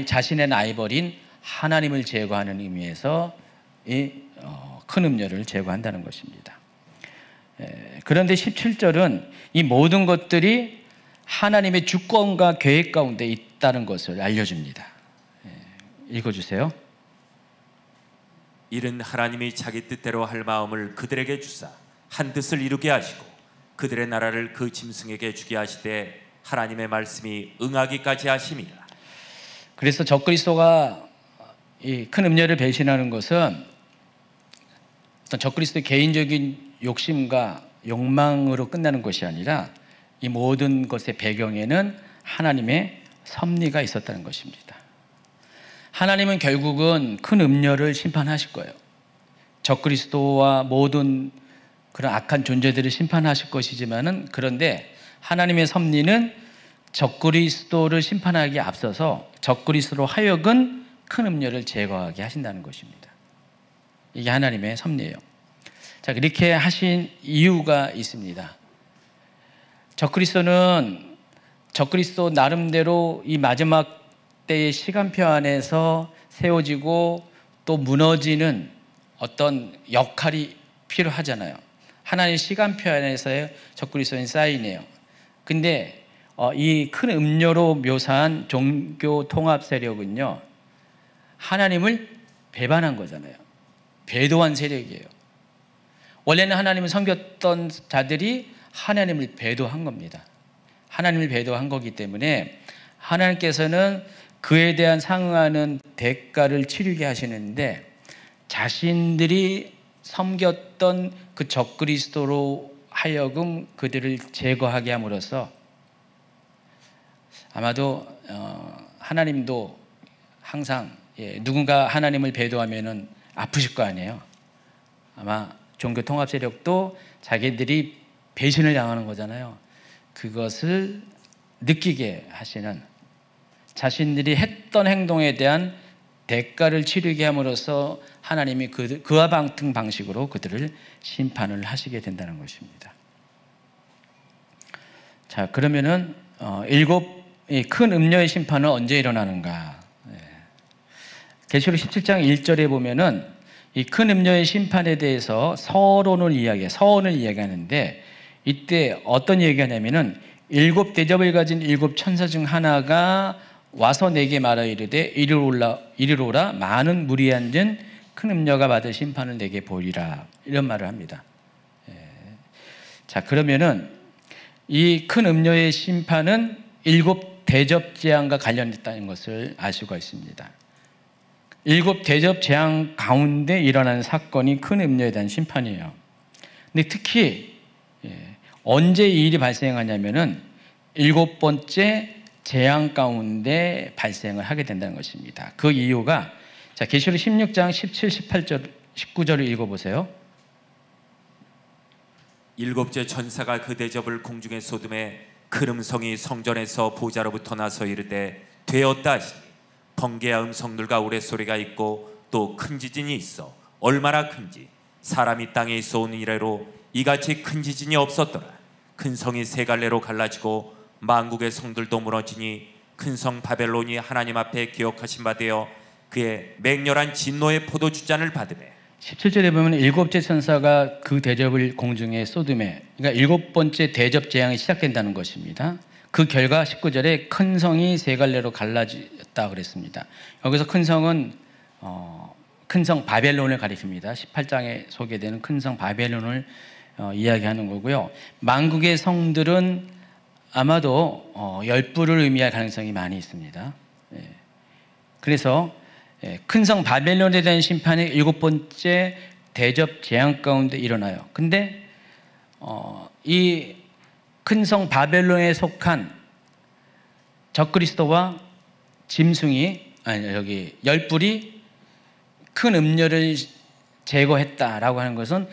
자신의 라이벌인 하나님을 제거하는 의미에서 이 큰 음녀를 제거한다는 것입니다. 그런데 17절은 이 모든 것들이 하나님의 주권과 계획 가운데 있다는 것을 알려줍니다. 읽어주세요. 이는 하나님이 자기 뜻대로 할 마음을 그들에게 주사 한 뜻을 이루게 하시고 그들의 나라를 그 짐승에게 주게 하시되 하나님의 말씀이 응하기까지 하심이라. 그래서 적그리스도가 이 큰 음녀를 배신하는 것은 어떤 적그리스도의 개인적인 욕심과 욕망으로 끝나는 것이 아니라 이 모든 것의 배경에는 하나님의 섭리가 있었다는 것입니다. 하나님은 결국은 큰 음녀를 심판하실 거예요. 적그리스도와 모든 그런 악한 존재들을 심판하실 것이지만은 그런데 하나님의 섭리는 적그리스도를 심판하기에 앞서서 적그리스도로 하여금 큰 음녀를 제거하게 하신다는 것입니다. 이게 하나님의 섭리예요. 자, 이렇게 하신 이유가 있습니다. 적그리스도 나름대로 이 마지막 때의 시간표 안에서 세워지고 또 무너지는 어떤 역할이 필요하잖아요. 하나님의 시간표 안에서의 적그리스도인 사인이에요. 근데 이 큰 음료로 묘사한 종교 통합 세력은요, 하나님을 배반한 거잖아요. 배도한 세력이에요. 원래는 하나님을 섬겼던 자들이 하나님을 배도한 겁니다. 하나님을 배도한 거기 때문에 하나님께서는 그에 대한 상응하는 대가를 치르게 하시는데 자신들이 섬겼던 그 적그리스도로 하여금 그들을 제거하게 함으로써 아마도 하나님도 항상 누군가 하나님을 배도하면은 아프실 거 아니에요. 아마 종교 통합 세력도 자기들이 배신을 당하는 거잖아요. 그것을 느끼게 하시는, 자신들이 했던 행동에 대한 대가를 치르게 함으로써 하나님이 그와 같은 방식으로 그들을 심판을 하시게 된다는 것입니다. 자, 그러면은 일곱 큰 음녀의 심판은 언제 일어나는가? 계시록 17장 1절에 보면은 이 큰 음녀의 심판에 대해서 서론을 이야기하는데, 이때 어떤 얘기하냐면은 일곱 대접을 가진 일곱 천사 중 하나가 와서 내게 말하 이르되 이리로 오라, 많은 물이 앉은 큰 음녀가 받을 심판을 내게 보이리라, 이런 말을 합니다. 자, 그러면은 이 큰 음녀의 심판은 일곱 대접 재앙과 관련됐다는 것을 알 수가 있습니다. 일곱 대접 재앙 가운데 일어나는 사건이 큰 음녀에 대한 심판이에요. 근데 특히 언제 이 일이 발생하냐면은 일곱 번째 재앙 가운데 발생을 하게 된다는 것입니다. 그 이유가, 자, 계시록 16장 17, 18절, 19절을 읽어보세요. 일곱째 천사가 그 대접을 공중에 쏟음에 큰 음성이 성전에서 보좌로부터 나서 이르되 되었다 하시니, 번개와 음성들과 우레소리가 있고 또 큰 지진이 있어 얼마나 큰지 사람이 땅에 있어 온 이래로 이같이 큰 지진이 없었더라. 큰 성이 세 갈래로 갈라지고 만국의 성들도 무너지니 큰 성 바벨론이 하나님 앞에 기억하신 바 되어 그의 맹렬한 진노의 포도주잔을 받으매. 17절에 보면 일곱째 천사가 그 대접을 공중에 쏟음에, 그러니까 일곱 번째 대접 재앙이 시작된다는 것입니다. 그 결과 19절에 큰 성이 세 갈래로 갈라졌다 그랬습니다. 여기서 큰 성은 큰 성 바벨론을 가리킵니다. 18장에 소개되는 큰 성 바벨론을 이야기하는 거고요. 만국의 성들은 아마도 열불을 의미할 가능성이 많이 있습니다. 그래서 큰 성 바벨론에 대한 심판이 일곱 번째 대접 재앙 가운데 일어나요. 근데 이 큰 성 바벨론에 속한 적그리스도와 짐승이, 열불이 큰 음녀를 제거했다라고 하는 것은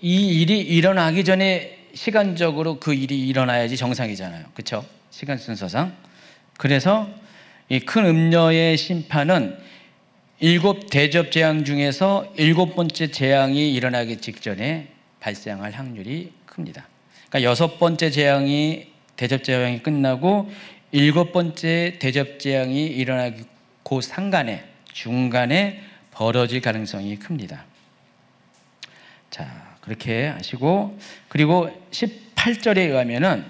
이 일이 일어나기 전에 시간적으로 그 일이 일어나야지 정상이잖아요. 그렇죠? 시간 순서상. 그래서 이 큰 음녀의 심판은 일곱 대접 재앙 중에서 일곱 번째 재앙이 일어나기 직전에 발생할 확률이 큽니다. 그러니까 여섯 번째 대접 재앙이 끝나고 일곱 번째 대접 재앙이 일어나기 그 중간에 벌어질 가능성이 큽니다. 자, 그렇게 하시고, 그리고 18절에 의하면은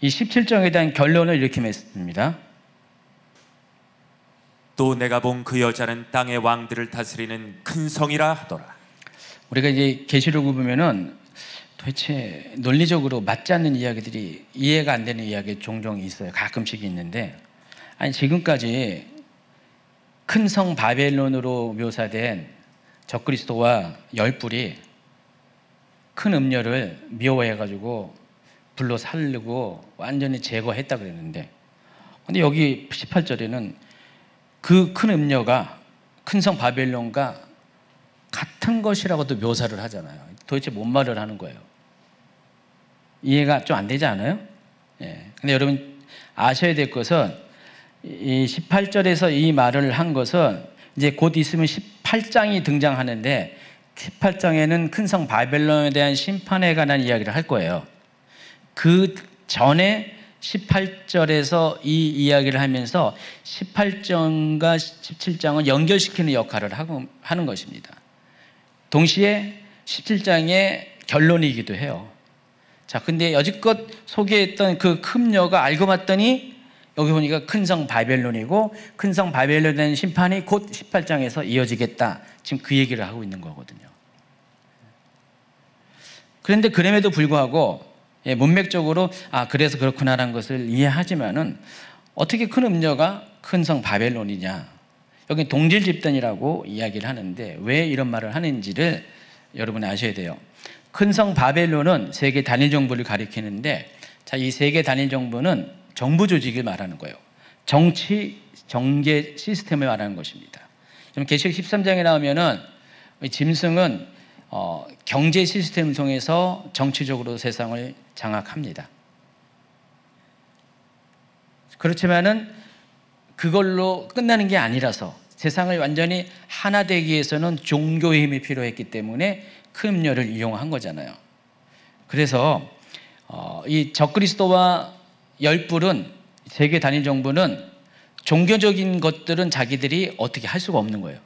이 17장에 대한 결론을 이렇게 맺습니다. 또 내가 본 그 여자는 땅의 왕들을 다스리는 큰 성이라 하더라. 우리가 이제 계시록을 보면은 도대체 논리적으로 맞지 않는 이야기들이, 이해가 안 되는 이야기 종종 있어요. 가끔씩 있는데, 아니 지금까지 큰 성 바벨론으로 묘사된 적그리스도와 열불이 큰 음녀를 미워해가지고 불로 살르고 완전히 제거했다 그랬는데, 근데 여기 18절에는 그 큰 음녀가 큰 성 바벨론과 같은 것이라고도 묘사를 하잖아요. 도대체 뭔 말을 하는 거예요? 이해가 좀 안 되지 않아요? 근데 여러분 아셔야 될 것은, 이 18절에서 이 말을 한 것은 이제 곧 있으면 18장이 등장하는데, 18장에는 큰 성 바벨론에 대한 심판에 관한 이야기를 할 거예요. 그 전에 18절에서 이 이야기를 하면서 18장과 17장을 연결시키는 역할을 하는 것입니다. 동시에 17장의 결론이기도 해요. 자, 근데 여지껏 소개했던 그 금녀가 알고 봤더니 여기 보니까 큰 성 바벨론이고, 큰 성 바벨론에 대한 심판이 곧 18장에서 이어지겠다, 지금 그 얘기를 하고 있는 거거든요. 그런데 그럼에도 불구하고 문맥적으로 그래서 그렇구나라는 것을 이해하지만은, 어떻게 큰 음녀가 큰 성 바벨론이냐, 여기 동질 집단이라고 이야기를 하는데 왜 이런 말을 하는지를 여러분이 아셔야 돼요. 큰 성 바벨론은 세계 단일 정부를 가리키는데, 자, 이 세계 단일 정부는 정부 조직을 말하는 거예요. 정계 시스템을 말하는 것입니다. 계시록 13장에 나오면은 짐승은 경제 시스템을 통해서 정치적으로 세상을 장악합니다. 그렇지만은 그걸로 끝나는 게 아니라서 세상을 완전히 하나 되기 위해서는 종교의 힘이 필요했기 때문에 큰 음료를 이용한 거잖아요. 그래서 이 적그리스도와 열불은, 세계 단일 정부는 종교적인 것들은 자기들이 어떻게 할 수가 없는 거예요.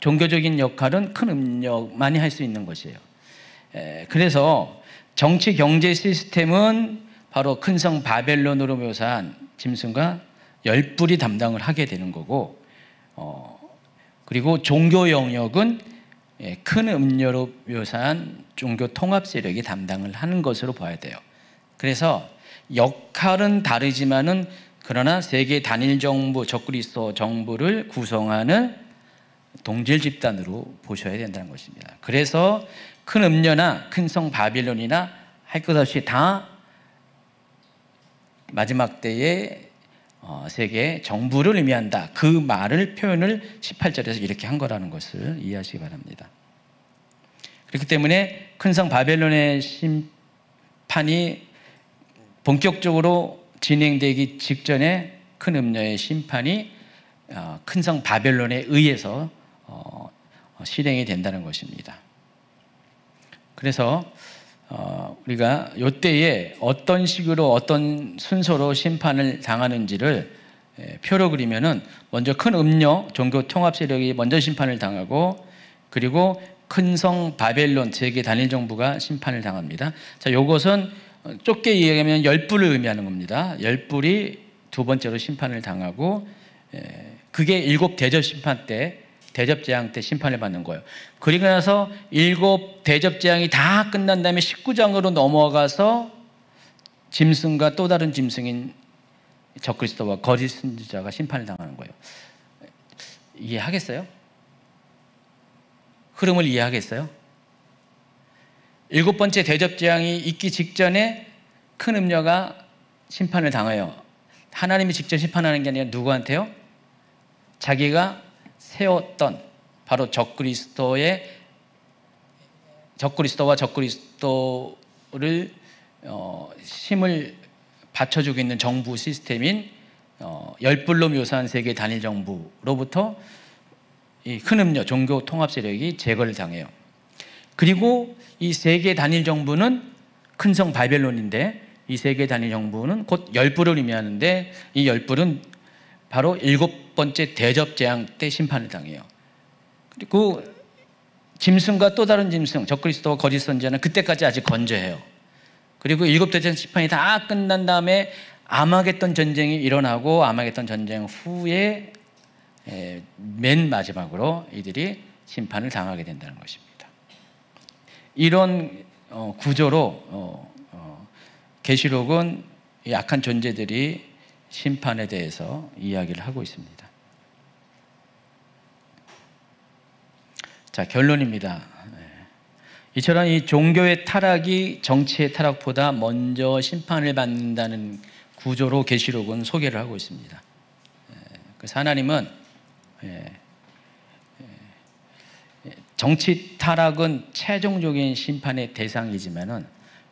종교적인 역할은 큰 음력만이 할 수 있는 것이에요. 그래서 정치 경제 시스템은 바로 큰 성 바벨론으로 묘사한 짐승과 열불이 담당을 하게 되는 거고, 그리고 종교 영역은 큰 음료로 묘사한 종교 통합 세력이 담당을 하는 것으로 봐야 돼요. 그래서 역할은 다르지만은 그러나 세계 단일 정부, 적그리스도 정부를 구성하는 동질 집단으로 보셔야 된다는 것입니다. 그래서 큰 음료나 큰 성 바빌론이나 할 것 없이 다 마지막 때의 세계 정부를 의미한다. 그 말을 표현을 18절에서 이렇게 한 거라는 것을 이해하시기 바랍니다. 그렇기 때문에 큰 성 바벨론의 심판이 본격적으로 진행되기 직전에 큰 음료의 심판이 큰 성 바벨론에 의해서 실행이 된다는 것입니다. 그래서 우리가 이때에 어떤 식으로 어떤 순서로 심판을 당하는지를 표로 그리면은 먼저 큰 음료 종교 통합 세력이 먼저 심판을 당하고, 그리고 큰 성 바벨론 세계 단일 정부가 심판을 당합니다. 자, 이것은 좁게 이야기하면 열불을 의미하는 겁니다. 열불이 두 번째로 심판을 당하고, 그게 일곱 대접 심판 때, 대접 재앙 때 심판을 받는 거예요. 그리고 나서 일곱 대접 재앙이 다 끝난 다음에 19장으로 넘어가서 짐승과 또 다른 짐승인 적그리스도와 거짓 선지자가 심판을 당하는 거예요. 이해하겠어요? 흐름을 이해하겠어요? 일곱 번째 대접 재앙이 있기 직전에 큰 음녀가 심판을 당해요. 하나님이 직접 심판하는 게 아니라 누구한테요? 자기가 세웠던 바로 적그리스도와 적그리스도를 힘을 받쳐주고 있는 정부 시스템인 열불로 묘사한 세계 단일 정부로부터 이 큰 음료 종교 통합 세력이 제거를 당해요. 그리고 이 세계 단일 정부는 큰 성 바벨론인데, 이 세계 단일 정부는 곧 열불을 의미하는데, 이 열불은 바로 일곱 번째 대접 재앙 때 심판을 당해요. 그리고 짐승과 또 다른 짐승, 적그리스도와 거짓 선지자는 그때까지 아직 건재해요. 그리고 일곱 대접 심판이 다 끝난 다음에 아마겟돈 전쟁이 일어나고, 아마겟돈 전쟁 후에 맨 마지막으로 이들이 심판을 당하게 된다는 것입니다. 이런 구조로 계시록은 약한 존재들이 심판에 대해서 이야기를 하고 있습니다. 자, 결론입니다. 이처럼 이 종교의 타락이 정치의 타락보다 먼저 심판을 받는다는 구조로 계시록은 소개를 하고 있습니다. 그래서 하나님은 정치 타락은 최종적인 심판의 대상이지만은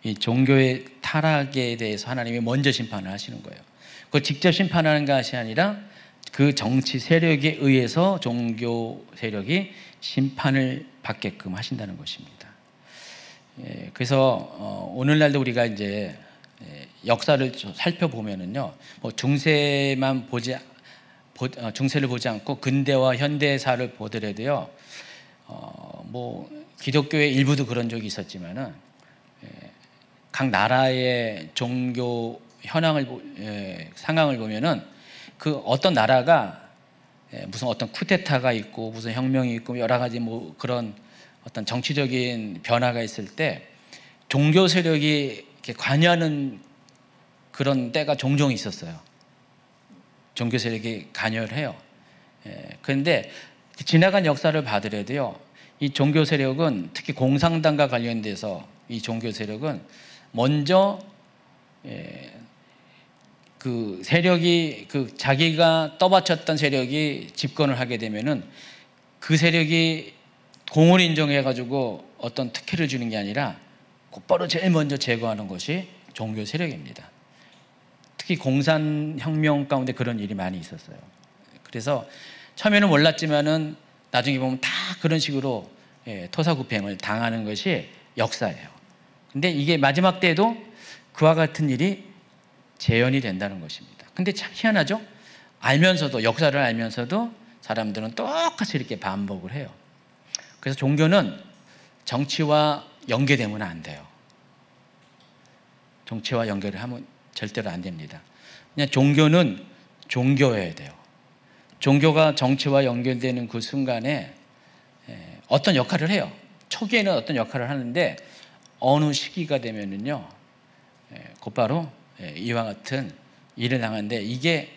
이 종교의 타락에 대해서 하나님이 먼저 심판을 하시는 거예요. 그 직접 심판하는 것이 아니라 그 정치 세력에 의해서 종교 세력이 심판을 받게끔 하신다는 것입니다. 그래서 오늘날도 우리가 이제 역사를 살펴보면은요, 뭐 중세를 보지 않고 근대와 현대사를 보더라도요, 뭐 기독교의 일부도 그런 적이 있었지만은 각 나라의 종교 상황을 보면은 그 어떤 나라가 무슨 어떤 쿠데타가 있고 무슨 혁명이 있고 여러 가지 뭐 그런 어떤 정치적인 변화가 있을 때 종교 세력이 이렇게 관여하는 그런 때가 종종 있었어요. 종교 세력이 관여를 해요. 그런데 지나간 역사를 봐더라도요, 이 종교 세력은 특히 공산당과 관련돼서 이 종교 세력은 먼저 그 세력이 그 자기가 떠받쳤던 세력이 집권을 하게 되면은 그 세력이 공을 인정해 가지고 어떤 특혜를 주는 게 아니라 곧바로 제일 먼저 제거하는 것이 종교 세력입니다. 특히 공산혁명 가운데 그런 일이 많이 있었어요. 그래서 처음에는 몰랐지만은 나중에 보면 다 그런 식으로 토사구팽을 당하는 것이 역사예요. 근데 이게 마지막 때에도 그와 같은 일이 재현이 된다는 것입니다. 근데 참 희한하죠? 알면서도, 역사를 알면서도 사람들은 똑같이 이렇게 반복을 해요. 그래서 종교는 정치와 연계되면 안 돼요. 정치와 연결을 하면 절대로 안 됩니다. 그냥 종교는 종교여야 돼요. 종교가 정치와 연결되는 그 순간에 어떤 역할을 해요. 초기에는 어떤 역할을 하는데 어느 시기가 되면은요, 곧바로 이와 같은 일을 당하는데, 이게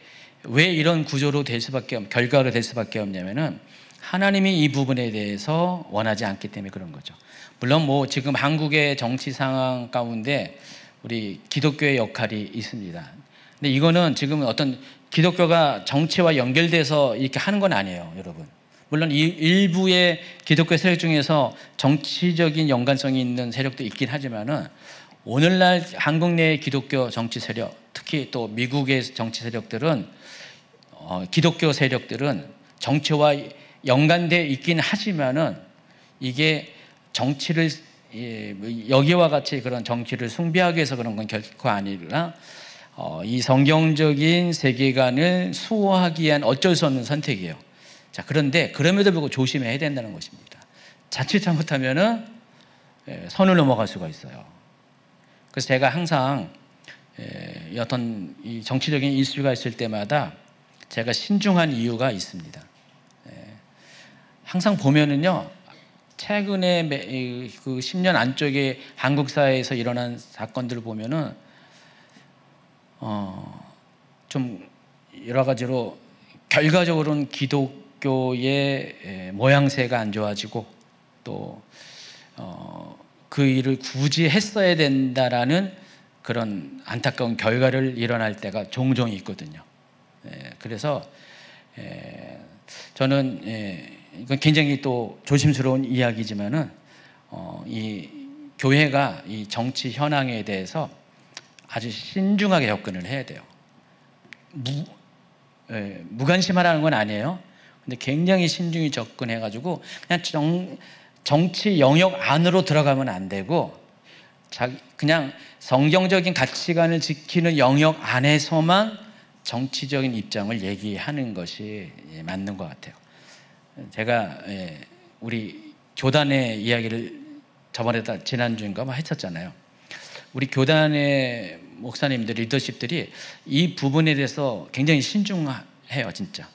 왜 이런 구조로 될 수밖에 결과로 될 수밖에 없냐면은 하나님이 이 부분에 대해서 원하지 않기 때문에 그런 거죠. 물론 뭐 지금 한국의 정치 상황 가운데 우리 기독교의 역할이 있습니다. 근데 이거는 지금 어떤 기독교가 정치와 연결돼서 이렇게 하는 건 아니에요, 여러분. 물론 일부의 기독교 세력 중에서 정치적인 연관성이 있는 세력도 있긴 하지만은 오늘날 한국 내의 기독교 정치 세력, 특히 또 미국의 정치 세력들은 기독교 세력들은 정치와 연관되어 있긴 하지만은 이게 정치를 여기와 같이 그런 정치를 숭배하기 위해서 그런 건 결코 아니라 이 성경적인 세계관을 수호하기 위한 어쩔 수 없는 선택이에요. 자, 그런데 그럼에도 불구하고 조심해야 된다는 것입니다. 자칫 잘못하면은 선을 넘어갈 수가 있어요. 그래서 제가 항상 어떤 이 정치적인 이슈가 있을 때마다 제가 신중한 이유가 있습니다. 항상 보면은요, 최근에 그 10년 안쪽에 한국 사회에서 일어난 사건들을 보면은 좀 여러 가지로 결과적으로는 기독교의 모양새가 안 좋아지고 또 그 일을 굳이 했어야 된다라는 그런 안타까운 결과를 일어날 때가 종종 있거든요. 그래서 저는 이건 굉장히 또 조심스러운 이야기지만은 이 교회가 이 정치 현황에 대해서 아주 신중하게 접근을 해야 돼요. 무관심하라는 건 아니에요. 근데 굉장히 신중히 접근해가지고 그냥 정치 영역 안으로 들어가면 안 되고 그냥 성경적인 가치관을 지키는 영역 안에서만 정치적인 입장을 얘기하는 것이 맞는 것 같아요. 제가 우리 교단의 이야기를 저번에다 지난주인가 했었잖아요. 우리 교단의 목사님들, 리더십들이 이 부분에 대해서 굉장히 신중해요, 진짜.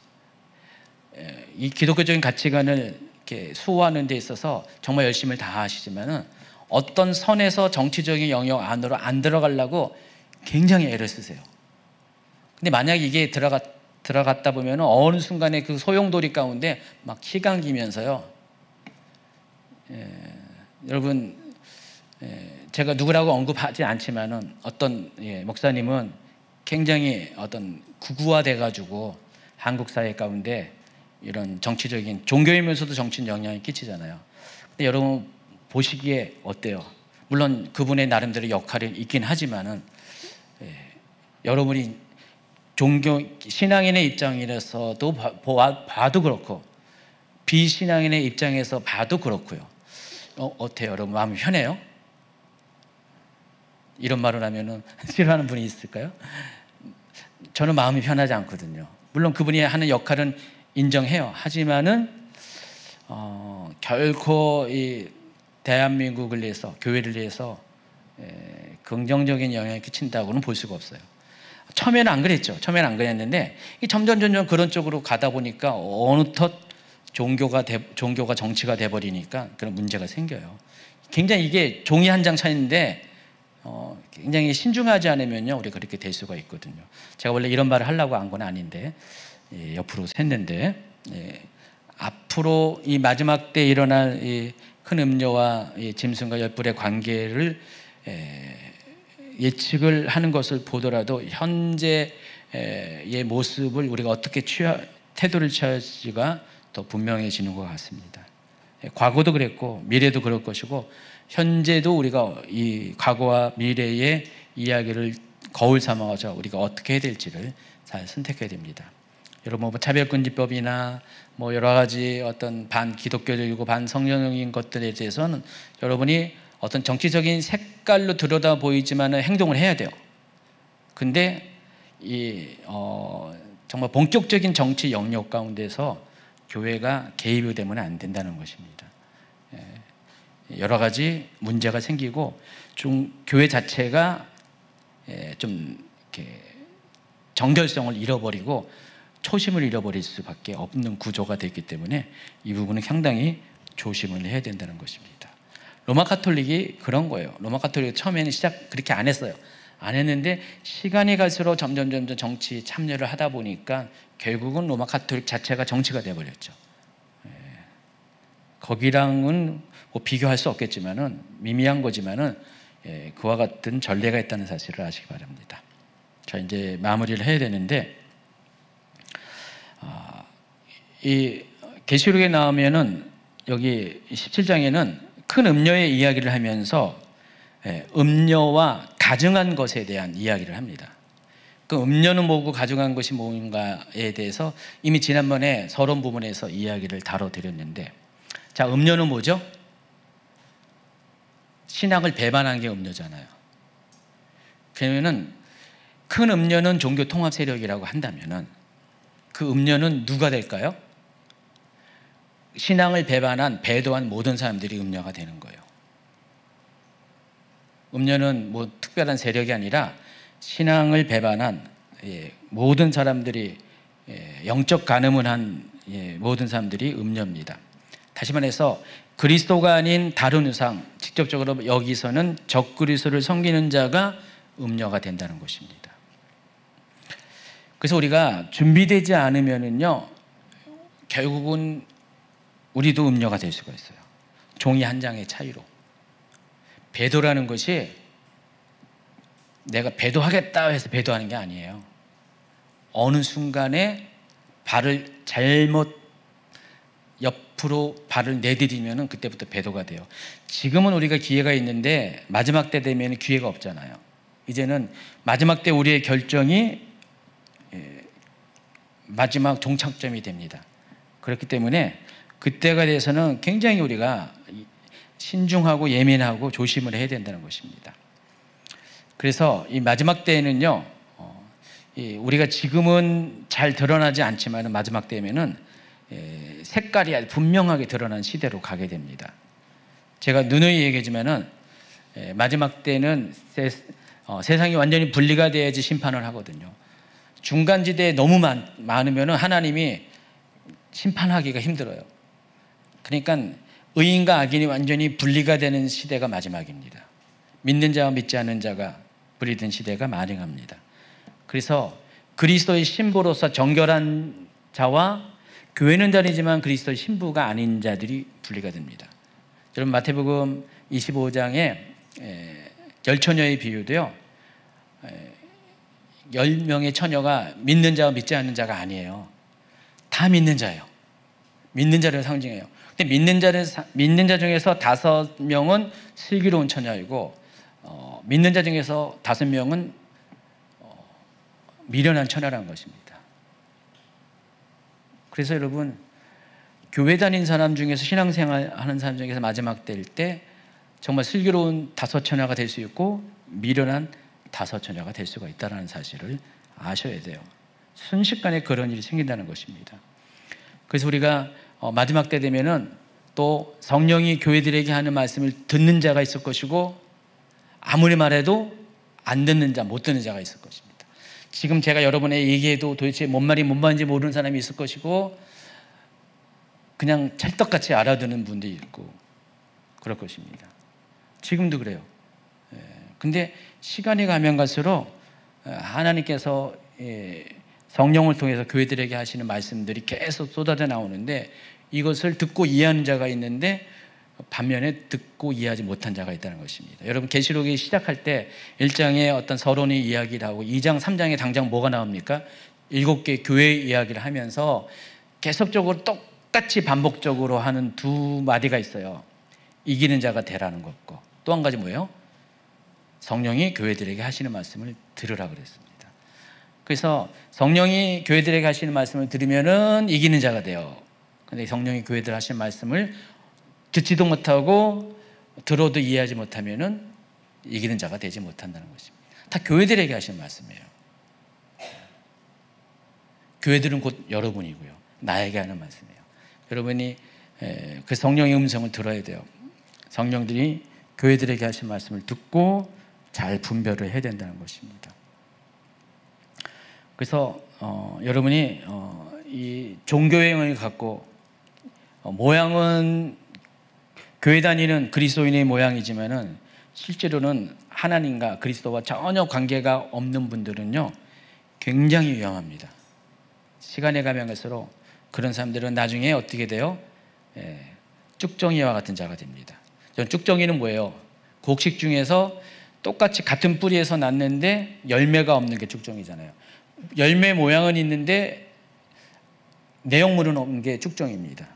이 기독교적인 가치관을 이렇게 수호하는 데 있어서 정말 열심을 다하시지만은 어떤 선에서 정치적인 영역 안으로 안 들어가려고 굉장히 애를 쓰세요. 근데 만약에 이게 들어갔다 보면 어느 순간에 그 소용돌이 가운데 막 희강기면서요. 여러분, 제가 누구라고 언급하지 않지만은 어떤 목사님은 굉장히 어떤 구구화돼가지고 한국 사회 가운데 이런 정치적인 종교이면서도 정치인 영향이 끼치잖아요. 근데 여러분 보시기에 어때요? 물론 그분의 나름대로 역할이 있긴 하지만은 여러분이 종교 신앙인의 입장에서도 봐도 그렇고 비신앙인의 입장에서 봐도 그렇고요. 어때요, 여러분? 마음이 편해요? 이런 말을 하면은 싫어하는 분이 있을까요? 저는 마음이 편하지 않거든요. 물론 그분이 하는 역할은 인정해요. 하지만은 결코 이 대한민국을 위해서, 교회를 위해서 긍정적인 영향을 끼친다고는 볼 수가 없어요. 처음에는 안 그랬죠. 처음에는 안 그랬는데 점점 그런 쪽으로 가다 보니까 어느덧 종교가 정치가 돼버리니까 그런 문제가 생겨요. 굉장히 이게 종이 한 장 차이인데 굉장히 신중하지 않으면요, 우리가 그렇게 될 수가 있거든요. 제가 원래 이런 말을 하려고 한 건 아닌데 옆으로 샜는데 앞으로 이 마지막 때 일어날 이 큰 음료와 이 짐승과 열불의 관계를 예측을 하는 것을 보더라도 현재의 모습을 우리가 어떻게 태도를 취할지가 더 분명해지는 것 같습니다. 과거도 그랬고 미래도 그럴 것이고 현재도 우리가 이 과거와 미래의 이야기를 거울 삼아서 우리가 어떻게 해야 될지를 잘 선택해야 됩니다. 여러분 뭐 차별금지법이나 뭐 여러 가지 어떤 반기독교적이고 반성경적인 것들에 대해서는 여러분이 어떤 정치적인 색깔로 들여다 보이지만 행동을 해야 돼요. 근데 정말 본격적인 정치 영역 가운데서 교회가 개입이 되면 안 된다는 것입니다. 여러 가지 문제가 생기고 교회 자체가 좀 이렇게 정결성을 잃어버리고 초심을 잃어버릴 수밖에 없는 구조가 됐기 때문에 이 부분은 상당히 조심을 해야 된다는 것입니다. 로마 가톨릭이 그런 거예요. 로마 가톨릭이 처음에는 시작 그렇게 안 했어요. 안 했는데 시간이 갈수록 점점 정치 참여를 하다 보니까 결국은 로마 가톨릭 자체가 정치가 되어버렸죠. 거기랑은 뭐 비교할 수 없겠지만은 미미한 거지만은 그와 같은 전례가 있다는 사실을 아시기 바랍니다. 자, 이제 마무리를 해야 되는데 이 계시록에 나오면은 여기 17장에는 큰 음녀의 이야기를 하면서 음녀와 가증한 것에 대한 이야기를 합니다. 그 음녀는 뭐고 가증한 것이 뭔가에 대해서 이미 지난번에 서론 부분에서 이야기를 다뤄드렸는데, 자, 음녀는 뭐죠? 신앙을 배반한 게 음녀잖아요. 그러면은 큰 음녀는 종교 통합 세력이라고 한다면은 그 음녀는 누가 될까요? 신앙을 배반한 배도한 모든 사람들이 음녀가 되는 거예요. 음녀는 뭐 특별한 세력이 아니라 신앙을 배반한 모든 사람들이 영적 간음을 한 모든 사람들이 음녀입니다. 다시 말해서 그리스도가 아닌 다른 우상, 직접적으로 여기서는 적그리스도를 섬기는 자가 음녀가 된다는 것입니다. 그래서 우리가 준비되지 않으면은요, 결국은 우리도 음녀가 될 수가 있어요. 종이 한 장의 차이로. 배도라는 것이 내가 배도하겠다 해서 배도하는 게 아니에요. 어느 순간에 발을 잘못 옆으로 발을 내디디면 그때부터 배도가 돼요. 지금은 우리가 기회가 있는데 마지막 때 되면 기회가 없잖아요. 이제는 마지막 때 우리의 결정이 마지막 종착점이 됩니다. 그렇기 때문에 그때가 돼서는 굉장히 우리가 신중하고 예민하고 조심을 해야 된다는 것입니다. 그래서 이 마지막 때에는요, 우리가 지금은 잘 드러나지 않지만 마지막 때면은 색깔이 아주 분명하게 드러난 시대로 가게 됩니다. 제가 누누이 얘기하지만은 마지막 때는 세상이 완전히 분리가 돼야지 심판을 하거든요. 중간지대에 너무 많으면은 하나님이 심판하기가 힘들어요. 그러니까 의인과 악인이 완전히 분리가 되는 시대가 마지막입니다. 믿는 자와 믿지 않는 자가 분리된 시대가 만행합니다. 그래서 그리스도의 신부로서 정결한 자와 교회는 다니지만 그리스도의 신부가 아닌 자들이 분리가 됩니다. 여러분 마태복음 25장에 열처녀의 비유도요, 10명의 처녀가 믿는 자와 믿지 않는 자가 아니에요. 다 믿는 자예요. 믿는 자를 상징해요. 근데 믿는 자 중에서 5명은 슬기로운 처녀이고 믿는 자 중에서 5명은 미련한 처녀라는 것입니다. 그래서 여러분, 교회 다닌 사람 중에서 신앙생활 하는 사람 중에서 마지막 때일 때 정말 슬기로운 5처녀가 될 수 있고 미련한 5처녀가 될 수가 있다는 사실을 아셔야 돼요. 순식간에 그런 일이 생긴다는 것입니다. 그래서 우리가 마지막 때 되면은 또 성령이 교회들에게 하는 말씀을 듣는 자가 있을 것이고 아무리 말해도 안 듣는 자, 못 듣는 자가 있을 것입니다. 지금 제가 여러분의 얘기해도 도대체 뭔 말이 뭔 말인지 모르는 사람이 있을 것이고 그냥 찰떡같이 알아듣는 분도 있고 그럴 것입니다. 지금도 그래요. 근데 시간이 가면 갈수록 하나님께서 성령을 통해서 교회들에게 하시는 말씀들이 계속 쏟아져 나오는데 이것을 듣고 이해하는 자가 있는데 반면에 듣고 이해하지 못한 자가 있다는 것입니다. 여러분 계시록이 시작할 때 1장에 어떤 서론의 이야기를 하고 2장, 3장에 당장 뭐가 나옵니까? 7개 교회 이야기를 하면서 계속적으로 똑같이 반복적으로 하는 2마디가 있어요. 이기는 자가 되라는 것과 또 한 가지 뭐예요? 성령이 교회들에게 하시는 말씀을 들으라 그랬습니다. 그래서 성령이 교회들에게 하시는 말씀을 들으면은 이기는 자가 돼요. 근데 성령이 교회들 하시는 말씀을 듣지도 못하고 들어도 이해하지 못하면은 이기는 자가 되지 못한다는 것입니다. 다 교회들에게 하시는 말씀이에요. 교회들은 곧 여러분이고요. 나에게 하는 말씀이에요. 여러분이 그 성령의 음성을 들어야 돼요. 성령들이 교회들에게 하신 말씀을 듣고 잘 분별을 해야 된다는 것입니다. 그래서 여러분이 이 종교행을 갖고 모양은 교회 다니는 그리스도인의 모양이지만은 실제로는 하나님과 그리스도와 전혀 관계가 없는 분들은요 굉장히 위험합니다. 시간이 가면 갈수록 그런 사람들은 나중에 어떻게 돼요? 쭉정이와 같은 자가 됩니다. 쭉정이는 뭐예요? 곡식 중에서 똑같이 같은 뿌리에서 났는데 열매가 없는 게 쭉정이잖아요. 열매 모양은 있는데 내용물은 없는 게 쭉정입니다.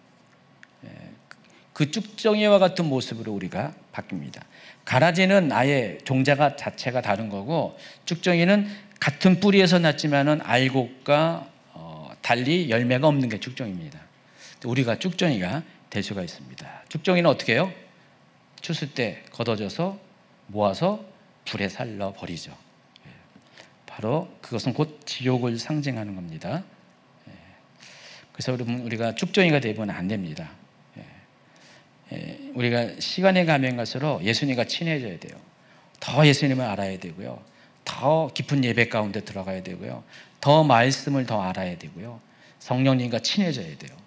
그 쭉정이와 같은 모습으로 우리가 바뀝니다. 가라지는 아예 종자가 자체가 다른 거고, 쭉정이는 같은 뿌리에서 났지만은 알곡과 달리 열매가 없는 게 쭉정입니다. 우리가 쭉정이가 될 수가 있습니다. 쭉정이는 어떻게 해요? 추수 때 걷어져서 모아서 불에 살려 버리죠. 바로 그것은 곧 지옥을 상징하는 겁니다. 그래서 여러분, 우리가 쭉정이가 되면 안 됩니다. 우리가 시간에 가면 갈수록 예수님과 친해져야 돼요. 더 예수님을 알아야 되고요. 더 깊은 예배 가운데 들어가야 되고요. 더 말씀을 더 알아야 되고요. 성령님과 친해져야 돼요.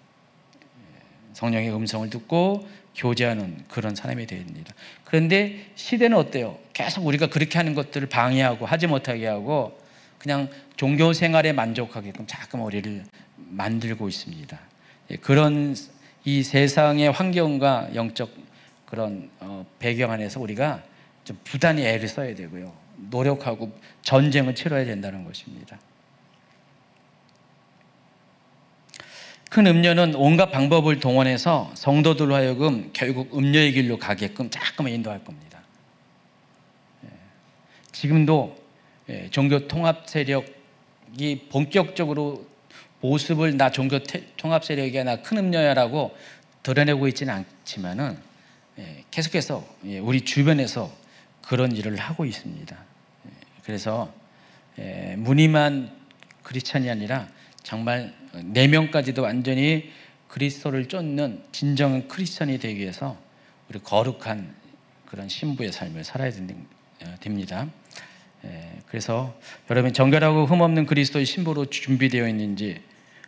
성령의 음성을 듣고 교제하는 그런 사람이 되어야 됩니다. 그런데 시대는 어때요? 계속 우리가 그렇게 하는 것들을 방해하고 하지 못하게 하고 그냥 종교 생활에 만족하게끔 자꾸 우리를 만들고 있습니다. 그런 이 세상의 환경과 영적 그런 배경 안에서 우리가 좀 부단히 애를 써야 되고요. 노력하고 전쟁을 치러야 된다는 것입니다. 큰 음료는 온갖 방법을 동원해서 성도들로 하여금 결국 음료의 길로 가게끔 자꾸만 인도할 겁니다. 지금도 종교 통합 세력이 본격적으로 모습을 나 종교 통합 세력이야, 나 큰 음료야라고 드러내고 있지는 않지만은 계속해서 우리 주변에서 그런 일을 하고 있습니다. 그래서 무늬만 크리스찬이 아니라 정말 내면까지도 완전히 그리스도를 쫓는 진정한 크리스찬이 되기 위해서 우리 거룩한 그런 신부의 삶을 살아야 됩니다. 그래서 여러분, 정결하고 흠없는 그리스도의 신부로 준비되어 있는지,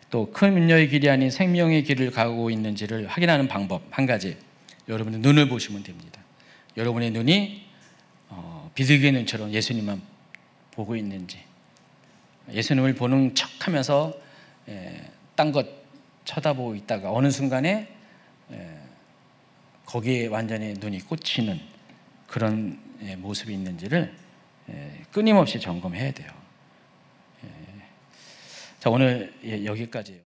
또 큰 음료의 길이 아닌 생명의 길을 가고 있는지를 확인하는 방법 한 가지, 여러분의 눈을 보시면 됩니다. 여러분의 눈이 비둘기의 눈처럼 예수님만 보고 있는지, 예수님을 보는 척하면서 딴 것 쳐다보고 있다가 어느 순간에 거기에 완전히 눈이 꽂히는 그런 모습이 있는지를 끊임없이 점검해야 돼요. 자, 오늘 여기까지예요.